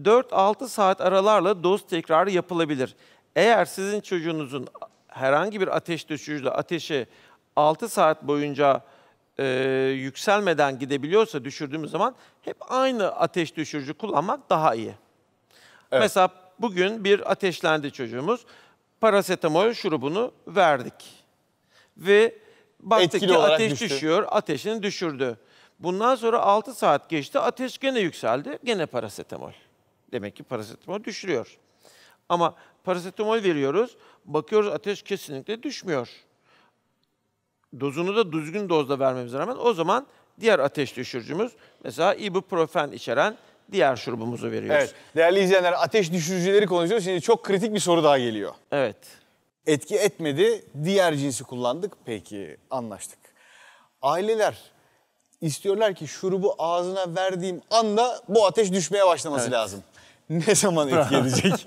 4-6 saat aralarla doz tekrarı yapılabilir. Eğer sizin çocuğunuzun herhangi bir ateş düşürücüyle ateşi 6 saat boyunca yükselmeden gidebiliyorsa düşürdüğümüz zaman hep aynı ateş düşürücü kullanmak daha iyi. Evet. Mesela bugün bir ateşlendi çocuğumuz. Parasetamol şurubunu verdik. Ve baktık Etkili ki olarak ateş düştü. düşüyor, ateşini düşürdü. Bundan sonra 6 saat geçti, ateş gene yükseldi, gene parasetamol. Demek ki parasetamol düşürüyor. Ama parasetamol veriyoruz, bakıyoruz ateş kesinlikle düşmüyor. Dozunu da düzgün dozda vermemize rağmen o zaman diğer ateş düşürücümüz, mesela ibuprofen içeren diğer şurubumuzu veriyoruz. Evet. Değerli izleyenler, ateş düşürücüleri konuşuyoruz. Şimdi çok kritik bir soru daha geliyor. Evet. Etki etmedi, diğer cinsi kullandık. Peki, anlaştık. Aileler istiyorlar ki şurubu ağzına verdiğim anda bu ateş düşmeye başlaması lazım. Ne zaman etki edecek?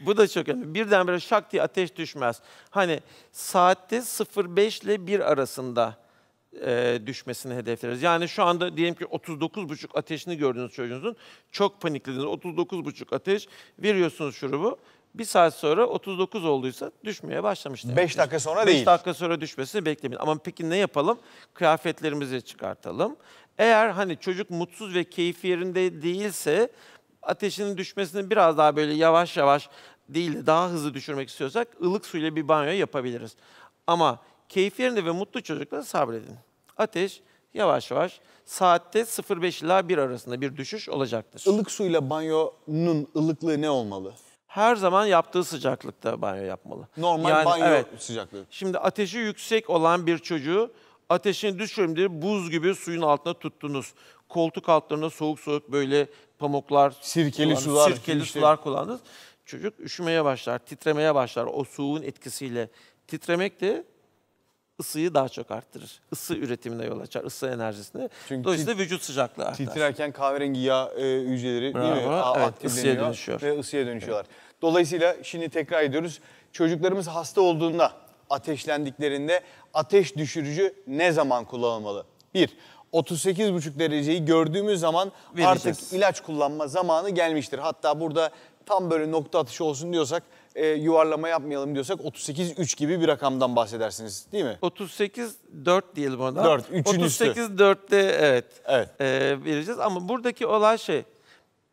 Bu da çok önemli. Birdenbire şak diye ateş düşmez. Hani saatte 0,5 ile 1 arasında düşmesini hedefleriz. Yani şu anda diyelim ki 39,5 ateşini gördüğünüz çocuğunuzun, çok paniklediniz. 39,5 ateş, veriyorsunuz şurubu. Bir saat sonra 39 olduysa düşmeye başlamıştır. 5 dakika sonra değil. 5 dakika sonra düşmesini beklemeyin. Ama peki ne yapalım? Kıyafetlerimizi çıkartalım. Eğer hani çocuk mutsuz ve keyfi yerinde değilse, ateşinin düşmesini biraz daha böyle yavaş yavaş değil de daha hızlı düşürmek istiyorsak ılık suyla bir banyo yapabiliriz. Ama keyfi yerinde ve mutlu çocuklara sabredin. Ateş yavaş yavaş saatte 0,5 ila 1 arasında bir düşüş olacaktır. Ilık suyla banyonun ılıklığı ne olmalı? Her zaman yaptığı sıcaklıkta banyo yapmalı. Normal banyo sıcaklığı. Şimdi ateşi yüksek olan bir çocuğu ateşini düşüreyim diye buz gibi suyun altına tuttunuz. Koltuk altlarına soğuk soğuk böyle pamuklar, Sirkeli sular, sirkeli işte. sular kullandınız. Çocuk üşümeye başlar, titremeye başlar o soğuğun etkisiyle. Titremek de ısıyı daha çok arttırır. Isı üretimine yol açar, ısı enerjisini. Çünkü Dolayısıyla vücut sıcaklığı artar. Titrerken kahverengi yağ hücreleri değil mi? Bravo, evet, Aktifleniyor ısıya dönüşüyor. ve ısıya dönüşüyorlar. Dolayısıyla şimdi tekrar ediyoruz. Çocuklarımız hasta olduğunda, ateşlendiklerinde ateş düşürücü ne zaman kullanılmalı? 1. 38,5 dereceyi gördüğümüz zaman Vereceğiz. artık ilaç kullanma zamanı gelmiştir. Hatta burada tam böyle nokta atışı olsun diyorsak, yuvarlama yapmayalım diyorsak 38,3 gibi bir rakamdan bahsedersiniz değil mi? 38,4 diyelim ona. 4, 3'ün üstü. 38,4'te Evet. vereceğiz. Ama buradaki olay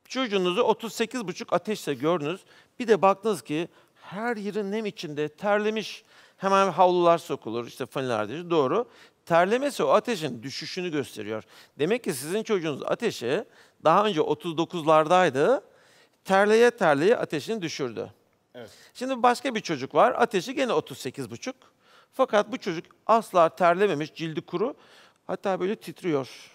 çocuğunuzu 38,5 ateşle gördünüz. Bir de baktınız ki her yeri nem içinde, terlemiş. Hemen havlular sokulur, işte faniler diyor. Doğru. Terlemesi o ateşin düşüşünü gösteriyor. Demek ki sizin çocuğunuz ateşi daha önce 39'lardaydı. Terleye terleye ateşini düşürdü. Evet. Şimdi başka bir çocuk var. Ateşi gene 38,5. Fakat bu çocuk asla terlememiş, cildi kuru. Hatta böyle titriyor.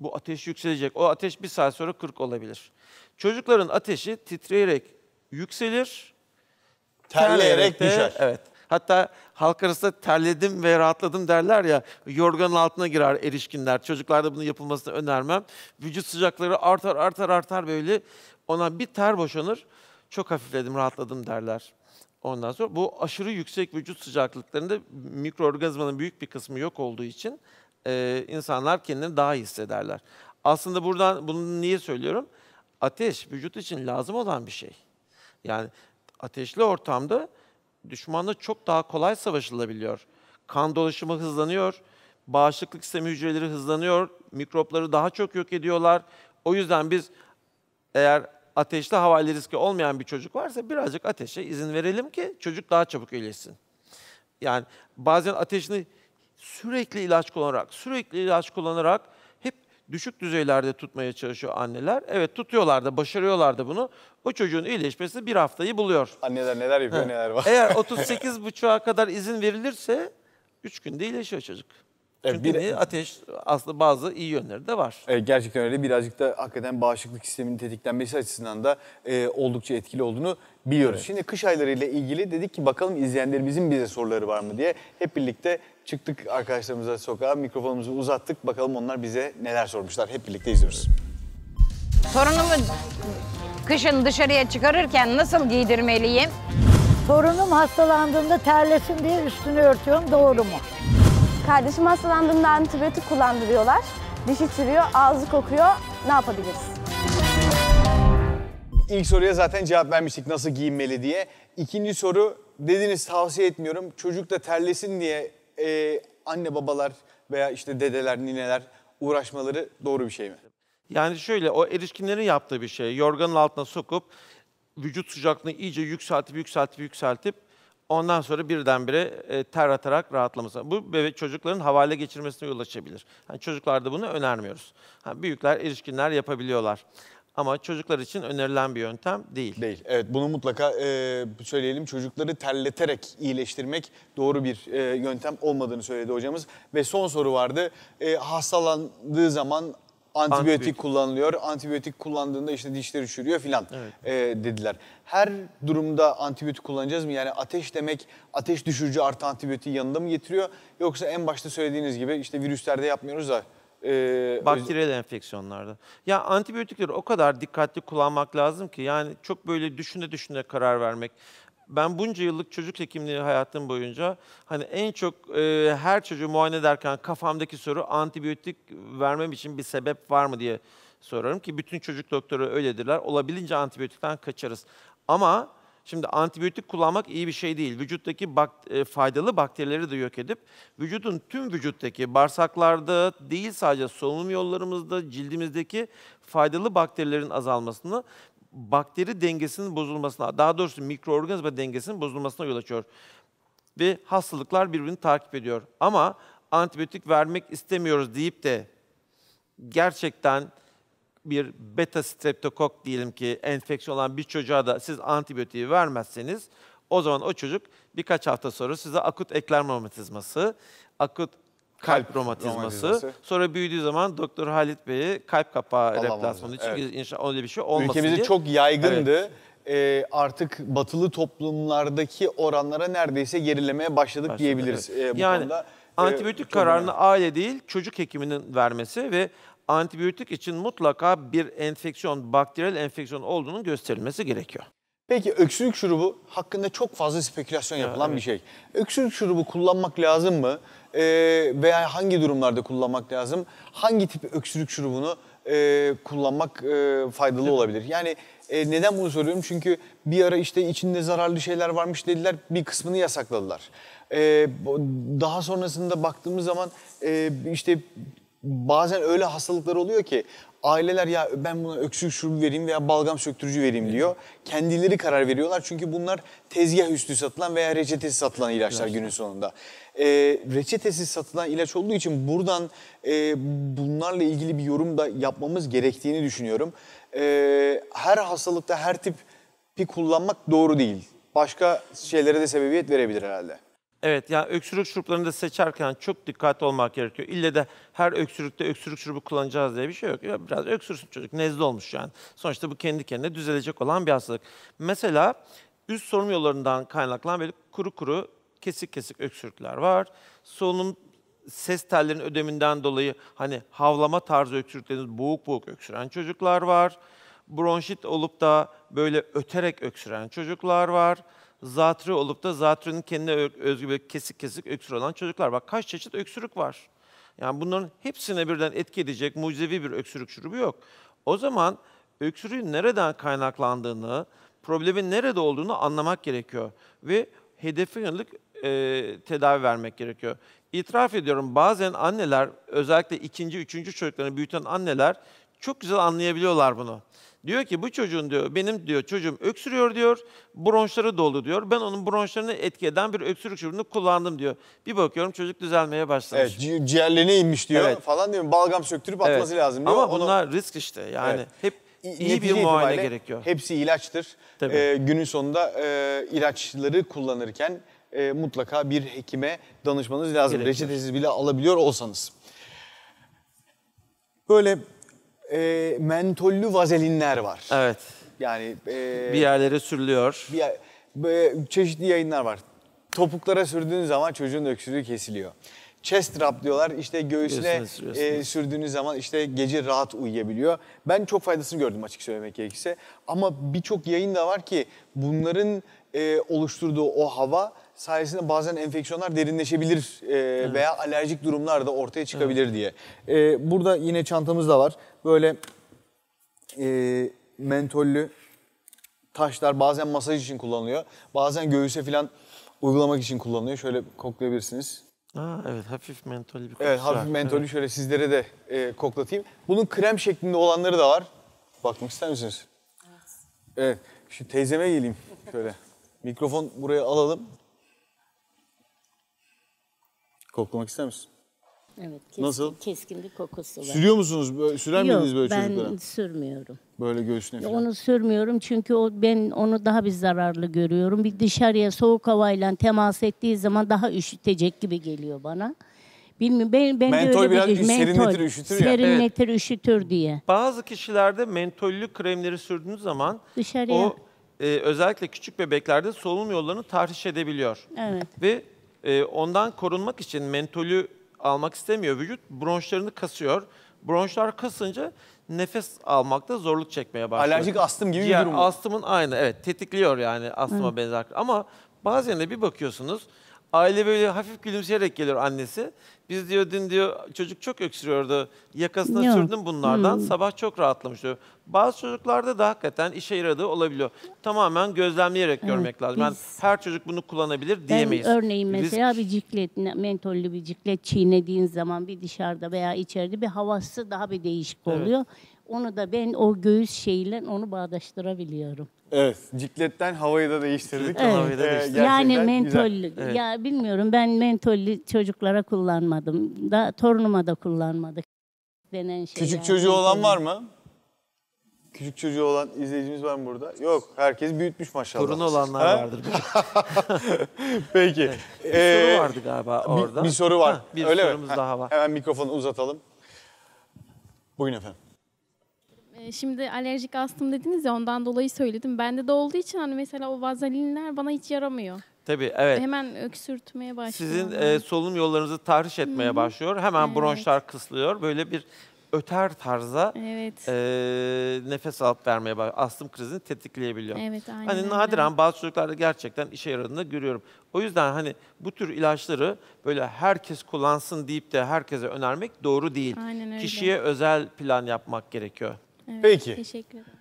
Bu ateş yükselecek. O ateş bir saat sonra 40 olabilir. Çocukların ateşi titreyerek yükselir. Terleyerek de, düşer. Evet. Hatta halk arasında terledim ve rahatladım derler ya, yorganın altına girer erişkinler. Çocuklarda bunun yapılmasını önermem. Vücut sıcakları artar böyle. Ona bir ter boşanır. Çok hafifledim, rahatladım derler. Ondan sonra bu aşırı yüksek vücut sıcaklıklarında mikroorganizmanın büyük bir kısmı yok olduğu için insanlar kendilerini daha iyi hissederler. Aslında buradan bunu niye söylüyorum? Ateş vücut için lazım olan bir şey. Yani ateşli ortamda düşmanla çok daha kolay savaşılabiliyor. Kan dolaşımı hızlanıyor, bağışıklık sistemi hücreleri hızlanıyor, mikropları daha çok yok ediyorlar. O yüzden biz eğer ateşli havale riski olmayan bir çocuk varsa birazcık ateşe izin verelim ki çocuk daha çabuk iyileşsin. Yani bazen ateşini sürekli ilaç kullanarak hep düşük düzeylerde tutmaya çalışıyor anneler. Evet, tutuyorlar da, başarıyorlar da bunu. O çocuğun iyileşmesi bir haftayı buluyor. Anneler neler yapıyor, neler var. Eğer 38,5'a kadar izin verilirse 3 günde iyileşiyor çocuk. Çünkü ateş aslında bazı iyi yönleri de var. Gerçekten öyle. Birazcık da hakikaten bağışıklık sisteminin tetiklenmesi açısından da oldukça etkili olduğunu biliyoruz. Evet. Şimdi kış aylarıyla ilgili dedik ki bakalım izleyenlerimizin bize soruları var mı diye. Hep birlikte çıktık arkadaşlarımıza sokağa, mikrofonumuzu uzattık. Bakalım onlar bize neler sormuşlar. Hep birlikte izliyoruz. Torunumu kışın dışarıya çıkarırken nasıl giydirmeliyim? Torunum hastalandığında terlesin diye üstünü örtüyorum. Doğru mu? Kardeşim hastalandığında antibiyotik kullandırıyorlar. Dişi çürüyor, ağzı kokuyor. Ne yapabiliriz? İlk soruya zaten cevap vermiştik nasıl giyinmeli diye. İkinci soru dediniz tavsiye etmiyorum. Çocuk da terlesin diye anne babalar veya işte dedeler, nineler uğraşmaları doğru bir şey mi? Yani şöyle, o erişkinlerin yaptığı bir şey. Yorganın altına sokup vücut sıcaklığını iyice yükseltip ondan sonra birdenbire ter atarak rahatlaması. Bu bebek çocukların havale geçirmesine yol açabilir. Yani çocuklarda bunu önermiyoruz. Büyükler, erişkinler yapabiliyorlar. Ama çocuklar için önerilen bir yöntem değil. Değil. Evet, bunu mutlaka söyleyelim. Çocukları terleterek iyileştirmek doğru bir yöntem olmadığını söyledi hocamız. Ve son soru vardı. Hastalandığı zaman antibiyotik kullanılıyor. Antibiyotik kullandığında işte dişleri çürüyor filan dediler. Her durumda antibiyotik kullanacağız mı? Yani ateş demek ateş düşürücü artı antibiyotiği yanında mı getiriyor? Yoksa en başta söylediğiniz gibi işte virüslerde yapmıyoruz da bakteriyel enfeksiyonlarda. Ya antibiyotikleri o kadar dikkatli kullanmak lazım ki yani çok böyle düşüne karar vermek. Ben bunca yıllık çocuk hekimliği hayatım boyunca hani en çok her çocuğu muayene ederken kafamdaki soru antibiyotik vermem için bir sebep var mı diye sorarım ki bütün çocuk doktoru öyledirler. Olabildiğince antibiyotikten kaçarız. Ama şimdi antibiyotik kullanmak iyi bir şey değil. Vücuttaki faydalı bakterileri de yok edip vücudun tüm vücuttaki bağırsaklarda değil sadece solunum yollarımızda, cildimizdeki faydalı bakterilerin azalmasını, bakteri dengesinin bozulmasına, daha doğrusu mikroorganizma dengesinin bozulmasına yol açıyor. Ve hastalıklar birbirini takip ediyor. Ama antibiyotik vermek istemiyoruz deyip de gerçekten bir beta streptokok diyelim ki enfeksiyon olan bir çocuğa da siz antibiyotiği vermezseniz o zaman o çocuk birkaç hafta sonra size akut eklem romatizması, akut kalp romatizması, sonra büyüdüğü zaman Doktor Halit Bey'e kalp kapağı replasmanı için inşallah öyle bir şey olmasın ülkemizde diye. çok yaygındı. Evet. Artık batılı toplumlardaki oranlara neredeyse gerilemeye başladık diyebiliriz bu yani, konuda. Antibiyotik kararını aile değil çocuk hekiminin vermesi ve antibiyotik için mutlaka bir enfeksiyon, bakteriyel enfeksiyon olduğunun gösterilmesi gerekiyor. Peki öksürük şurubu hakkında çok fazla spekülasyon yapılan bir şey. Öksürük şurubu kullanmak lazım mı? Veya hangi durumlarda kullanmak lazım? Hangi tip öksürük şurubunu kullanmak faydalı olabilir? Yani neden bunu soruyorum? Çünkü bir ara işte içinde zararlı şeyler varmış dediler, bir kısmını yasakladılar. Daha sonrasında baktığımız zaman işte bazen öyle hastalıklar oluyor ki aileler ya ben buna öksürük şurubu vereyim veya balgam söktürücü vereyim diyor. Kendileri karar veriyorlar çünkü bunlar tezgah üstü satılan veya reçetesiz satılan ilaçlar günün sonunda. Reçetesiz satılan ilaç olduğu için buradan bunlarla ilgili bir yorum da yapmamız gerektiğini düşünüyorum. Her hastalıkta her tipi kullanmak doğru değil. Başka şeylere de sebebiyet verebilir herhalde. Evet, yani öksürük şuruplarını da seçerken çok dikkatli olmak gerekiyor. İlle de her öksürükte öksürük şurubu kullanacağız diye bir şey yok. Ya biraz öksürsün çocuk, nezle olmuş yani. Sonuçta bu kendi kendine düzelecek olan bir hastalık. Mesela üst solunum yollarından kaynaklanan böyle kuru kesik öksürükler var. Solunum ses tellerinin ödeminden dolayı hani havlama tarzı öksürükleriniz boğuk öksüren çocuklar var. Bronşit olup da böyle öterek öksüren çocuklar var. Zatürre olup da zatürrenin kendine özgü böyle kesik öksürük olan çocuklar var. Kaç çeşit öksürük var. Yani bunların hepsine birden etki edecek mucizevi bir öksürük şurubu yok. O zaman öksürüğün nereden kaynaklandığını, problemin nerede olduğunu anlamak gerekiyor. Ve hedefe yönelik tedavi vermek gerekiyor. İtiraf ediyorum bazen anneler, özellikle 2. 3. çocuklarını büyüten anneler çok güzel anlayabiliyorlar bunu. Diyor ki bu çocuğun diyor, benim diyor çocuğum öksürüyor diyor, bronşları doldu diyor. Ben onun bronşlarını etki eden bir öksürük şurubunu kullandım diyor. Bir bakıyorum çocuk düzelmeye başlamış. Evet, ciğerlerine inmiş diyor falan diyor. Balgam söktürüp atması lazım diyor. Ama bunlar risk işte yani hep iyi bir muayene gerekiyor. Hepsi ilaçtır. Günün sonunda ilaçları kullanırken mutlaka bir hekime danışmanız lazım. Gerekiyor. Reçetesiz bile alabiliyor olsanız. Böyle mentollü vazelinler var. Evet. Yani Bir yerlere sürülüyor. böyle çeşitli yayınlar var. Topuklara sürdüğünüz zaman çocuğun öksürüğü kesiliyor. Chest wrap diyorlar. İşte göğsüne Göğsüne sürüyorsunuz. sürdüğünüz zaman işte gece rahat uyuyabiliyor. Ben çok faydasını gördüm açık söylemek gerekirse. Ama birçok yayın da var ki bunların oluşturduğu o hava sayesinde bazen enfeksiyonlar derinleşebilir veya alerjik durumlar da ortaya çıkabilir diye. Burada yine çantamız da var. Böyle mentollü taşlar bazen masaj için kullanılıyor. Bazen göğüse falan uygulamak için kullanılıyor. Şöyle koklayabilirsiniz. Evet, hafif mentollü bir kokusu Evet, hafif var. mentollü Evet. şöyle sizlere de koklatayım. Bunun krem şeklinde olanları da var. Bakmak ister misiniz? Evet. Şu teyzeme geleyim şöyle. Mikrofon buraya alalım. Koklamak ister misin? Evet, keskin, Nasıl? keskin bir kokusu var. Sürüyor musunuz? Sürer miydiniz böyle çocuklara? Ben sürmüyorum. Böyle göğsüne falan. Onu sürmüyorum çünkü ben onu daha bir zararlı görüyorum. Bir dışarıya soğuk havayla temas ettiği zaman daha üşütecek gibi geliyor bana. Bilmiyorum ben de Mentol öyle biraz bir serinletir, üşütür ya. Serinletir, üşütür diye. Bazı kişilerde mentollü kremleri sürdüğünüz zaman Dışarıya. o özellikle küçük bebeklerde solunum yollarını tahriş edebiliyor. Evet. Ve ondan korunmak için mentolü almak istemiyor vücut. Bronşlarını kasıyor. Bronşlar kasınca nefes almakta zorluk çekmeye başlıyor. Alerjik astım gibi bir Diğer durum bu. astımın aynı, evet, tetikliyor yani astıma benzer. Ama bazen de bir bakıyorsunuz, aile böyle hafif gülümseyerek geliyor annesi. Biz diyor dün diyor çocuk çok öksürüyordu. Yakasına Yok. sürdüm bunlardan. Sabah çok rahatlamış diyor. Bazı çocuklarda da hakikaten işe yaradığı olabiliyor. Tamamen gözlemleyerek görmek lazım. Yani her çocuk bunu kullanabilir diyemeyiz. Ben örneğin Risk- mesela bir ciklet, mentollü bir ciklet çiğnediğin zaman bir dışarıda veya içeride bir havası daha bir değişik oluyor. Onu da ben o göğüs şeyiyle onu bağdaştırabiliyorum. Evet, cikletten havayı da değiştirdik. Cikletten havayı da değiştirdik. Yani Gerçekten mentollü. Evet. Ya bilmiyorum ben mentollü çocuklara kullanmadım. Da torunuma da kullanmadık denen şey. Küçük çocuğu olan var mı? Küçük çocuğu olan izleyicimiz var mı burada? Yok, herkes büyütmüş maşallah. Torunu olanlar Ha? vardır. Peki. Bir soru vardı galiba orada. Bir soru var. Bir Öyle sorumuz mi? daha var. Hemen mikrofonu uzatalım. Buyurun efendim. Şimdi alerjik astım dediniz ya ondan dolayı söyledim. Bende de olduğu için hani mesela o vazelinler bana hiç yaramıyor. Tabii, evet. Hemen öksürtmeye başlıyor. Sizin solunum yollarınızı tahriş etmeye başlıyor. Hemen Evet. bronşlar kısılıyor. Böyle bir öter tarzda Evet. nefes alıp vermeye başlıyor. Astım krizini tetikleyebiliyor. Evet, aynen Hani öyle. nadiren bazı çocuklarda gerçekten işe yaradığını görüyorum. O yüzden hani bu tür ilaçları böyle herkes kullansın deyip de herkese önermek doğru değil. Aynen öyle. Kişiye özel plan yapmak gerekiyor. Evet, Peki. Teşekkür ederim.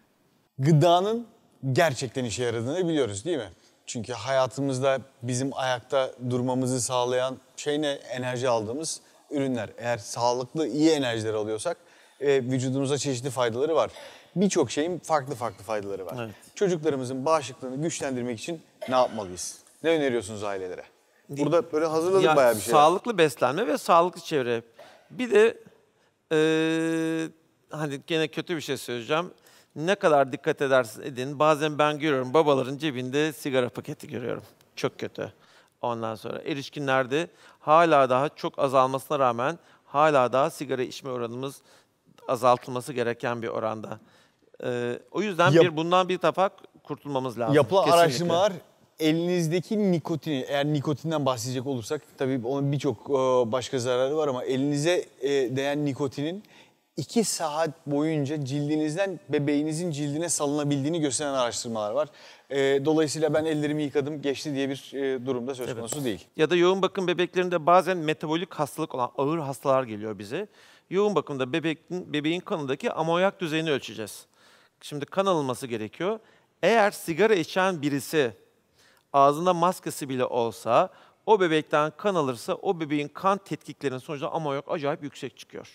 Gıdanın gerçekten işe yaradığını biliyoruz değil mi? Çünkü hayatımızda bizim ayakta durmamızı sağlayan şey ne? Enerji aldığımız ürünler. Eğer sağlıklı, iyi enerjiler alıyorsak vücudumuza çeşitli faydaları var. Birçok şeyin farklı farklı faydaları var. Evet. Çocuklarımızın bağışıklığını güçlendirmek için ne yapmalıyız? Ne öneriyorsunuz ailelere? Burada böyle hazırladık Ya, bayağı bir şey. sağlıklı beslenme ve sağlıklı çevre. Bir de hani gene kötü bir şey söyleyeceğim. Ne kadar dikkat edersiniz edin. Bazen ben görüyorum babaların cebinde sigara paketi görüyorum. Çok kötü. Ondan sonra erişkinlerde hala daha çok azalmasına rağmen hala daha sigara içme oranımız azaltılması gereken bir oranda. O yüzden bundan bir defa kurtulmamız lazım. Yapılan Kesinlikle. araştırmalar elinizdeki nikotini, eğer nikotinden bahsedecek olursak tabii onun birçok başka zararı var ama elinize değen nikotinin 2 saat boyunca cildinizden bebeğinizin cildine salınabildiğini gösteren araştırmalar var. Dolayısıyla ben ellerimi yıkadım geçti diye bir durumda söz konusu değil. Ya da yoğun bakım bebeklerinde bazen metabolik hastalık olan ağır hastalar geliyor bize. Yoğun bakımda bebeğin kanındaki amonyak düzeyini ölçeceğiz. Şimdi kan alınması gerekiyor. Eğer sigara içen birisi ağzında maskesi bile olsa o bebekten kan alırsa o bebeğin kan tetkiklerinin sonucunda amonyak acayip yüksek çıkıyor.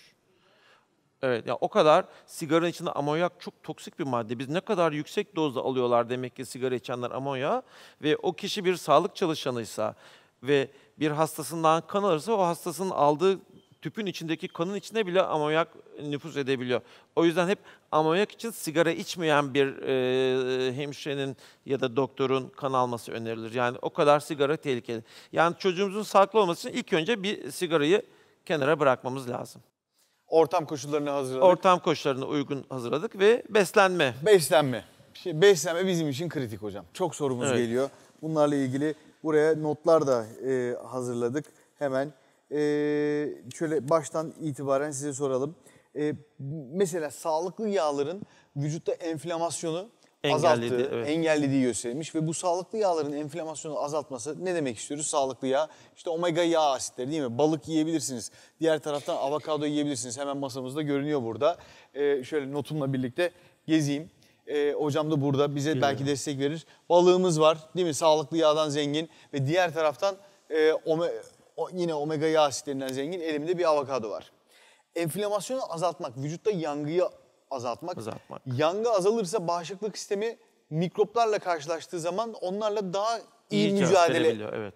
Evet, ya o kadar sigaranın içinde amonyak çok toksik bir madde. Biz ne kadar yüksek dozda alıyorlar demek ki sigara içenler amonyağı ve o kişi bir sağlık çalışanıysa ve bir hastasından kan alırsa o hastasının aldığı tüpün içindeki kanın içine bile amonyak nüfuz edebiliyor. O yüzden hep amonyak için sigara içmeyen bir hemşirenin ya da doktorun kan alması önerilir. Yani o kadar sigara tehlikeli. Yani çocuğumuzun sağlıklı olması için ilk önce bir sigarayı kenara bırakmamız lazım. Ortam koşullarını hazırladık. Ortam koşullarına uygun hazırladık ve beslenme. Beslenme. Beslenme bizim için kritik hocam. Çok sorumuz geliyor. Bunlarla ilgili buraya notlar da hazırladık. Hemen şöyle baştan itibaren size soralım. Mesela sağlıklı yağların vücutta enflamasyonu azalttığı, engellediği gösterilmiş ve bu sağlıklı yağların enflamasyonu azaltması ne demek istiyoruz? Sağlıklı yağ, işte omega yağ asitleri değil mi? Balık yiyebilirsiniz. Diğer taraftan avokado yiyebilirsiniz. Hemen masamızda görünüyor burada. Şöyle notumla birlikte gezeyim. Hocam da burada bize belki destek verir. Balığımız var değil mi? Sağlıklı yağdan zengin ve diğer taraftan yine omega yağ asitlerinden zengin elimde bir avokado var. Enflamasyonu azaltmak, vücutta yangıyı azaltmak. Yangı azalırsa bağışıklık sistemi mikroplarla karşılaştığı zaman onlarla daha iyi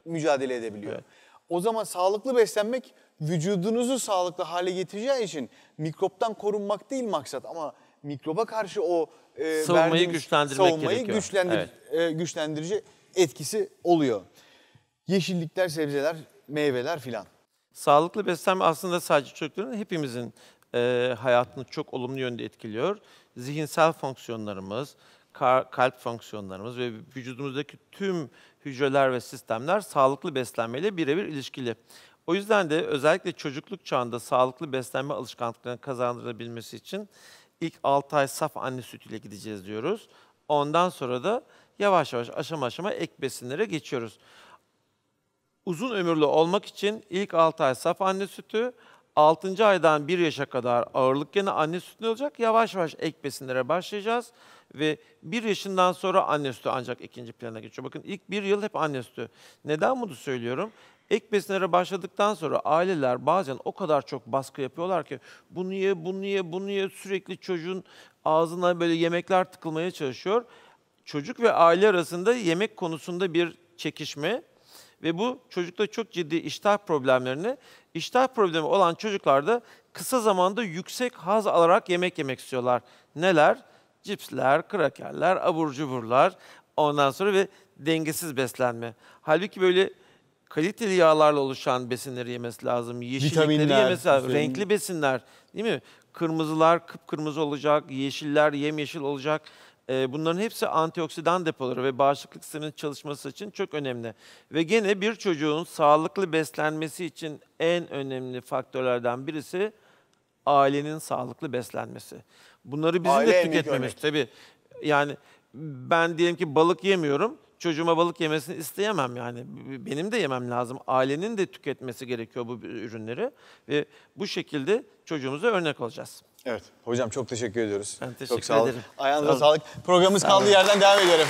mücadele edebiliyor. Evet. O zaman sağlıklı beslenmek vücudunuzu sağlıklı hale getireceği için mikroptan korunmak değil maksat ama mikroba karşı o savunmayı güçlendirmek gerekiyor. Güçlendirici etkisi oluyor. Yeşillikler, sebzeler, meyveler filan. Sağlıklı beslenme aslında sadece çocukların, hepimizin hayatını çok olumlu yönde etkiliyor. Zihinsel fonksiyonlarımız, kalp fonksiyonlarımız ve vücudumuzdaki tüm hücreler ve sistemler sağlıklı beslenmeyle birebir ilişkili. O yüzden de özellikle çocukluk çağında sağlıklı beslenme alışkanlıklarını kazandırılabilmesi için ilk 6 ay saf anne sütüyle gideceğiz diyoruz. Ondan sonra da yavaş yavaş aşama aşama ek besinlere geçiyoruz. Uzun ömürlü olmak için ilk 6 ay saf anne sütü, 6. aydan 1 yaşa kadar ağırlık gene anne sütü olacak. Yavaş yavaş ek besinlere başlayacağız ve 1 yaşından sonra anne sütü ancak ikinci plana geçiyor. Bakın ilk 1 yıl hep anne sütü. Neden bunu söylüyorum? Ek besinlere başladıktan sonra aileler bazen o kadar çok baskı yapıyorlar ki bunu ye, bunu ye, bunu ye, sürekli çocuğun ağzına böyle yemekler tıkılmaya çalışıyor. Çocuk ve aile arasında yemek konusunda bir çekişme ve bu çocukta çok ciddi iştah problemi olan çocuklarda kısa zamanda yüksek haz alarak yemek yemek istiyorlar. Neler? Cipsler, krakerler, abur cuburlar, ondan sonra ve dengesiz beslenme. Halbuki böyle kaliteli yağlarla oluşan besinleri yemesi lazım. Yeşillikleri yemesi lazım. Renkli besinler, değil mi? Kırmızılar kıpkırmızı olacak, yeşiller yemyeşil olacak. Bunların hepsi antioksidan depoları ve bağışıklık sisteminin çalışması için çok önemli. Ve gene bir çocuğun sağlıklı beslenmesi için en önemli faktörlerden birisi ailenin sağlıklı beslenmesi. Bunları bizim de tüketmemiz tabii. Yani ben diyelim ki balık yemiyorum. Çocuğuma balık yemesini isteyemem yani. Benim de yemem lazım. Ailenin de tüketmesi gerekiyor bu ürünleri. Ve bu şekilde çocuğumuza örnek olacağız. Evet. Hocam çok teşekkür ediyoruz. Ben teşekkür çok sağ olun. ederim. Ayağınıza sağlık. Programımız kaldığı yerden devam ediyor efendim.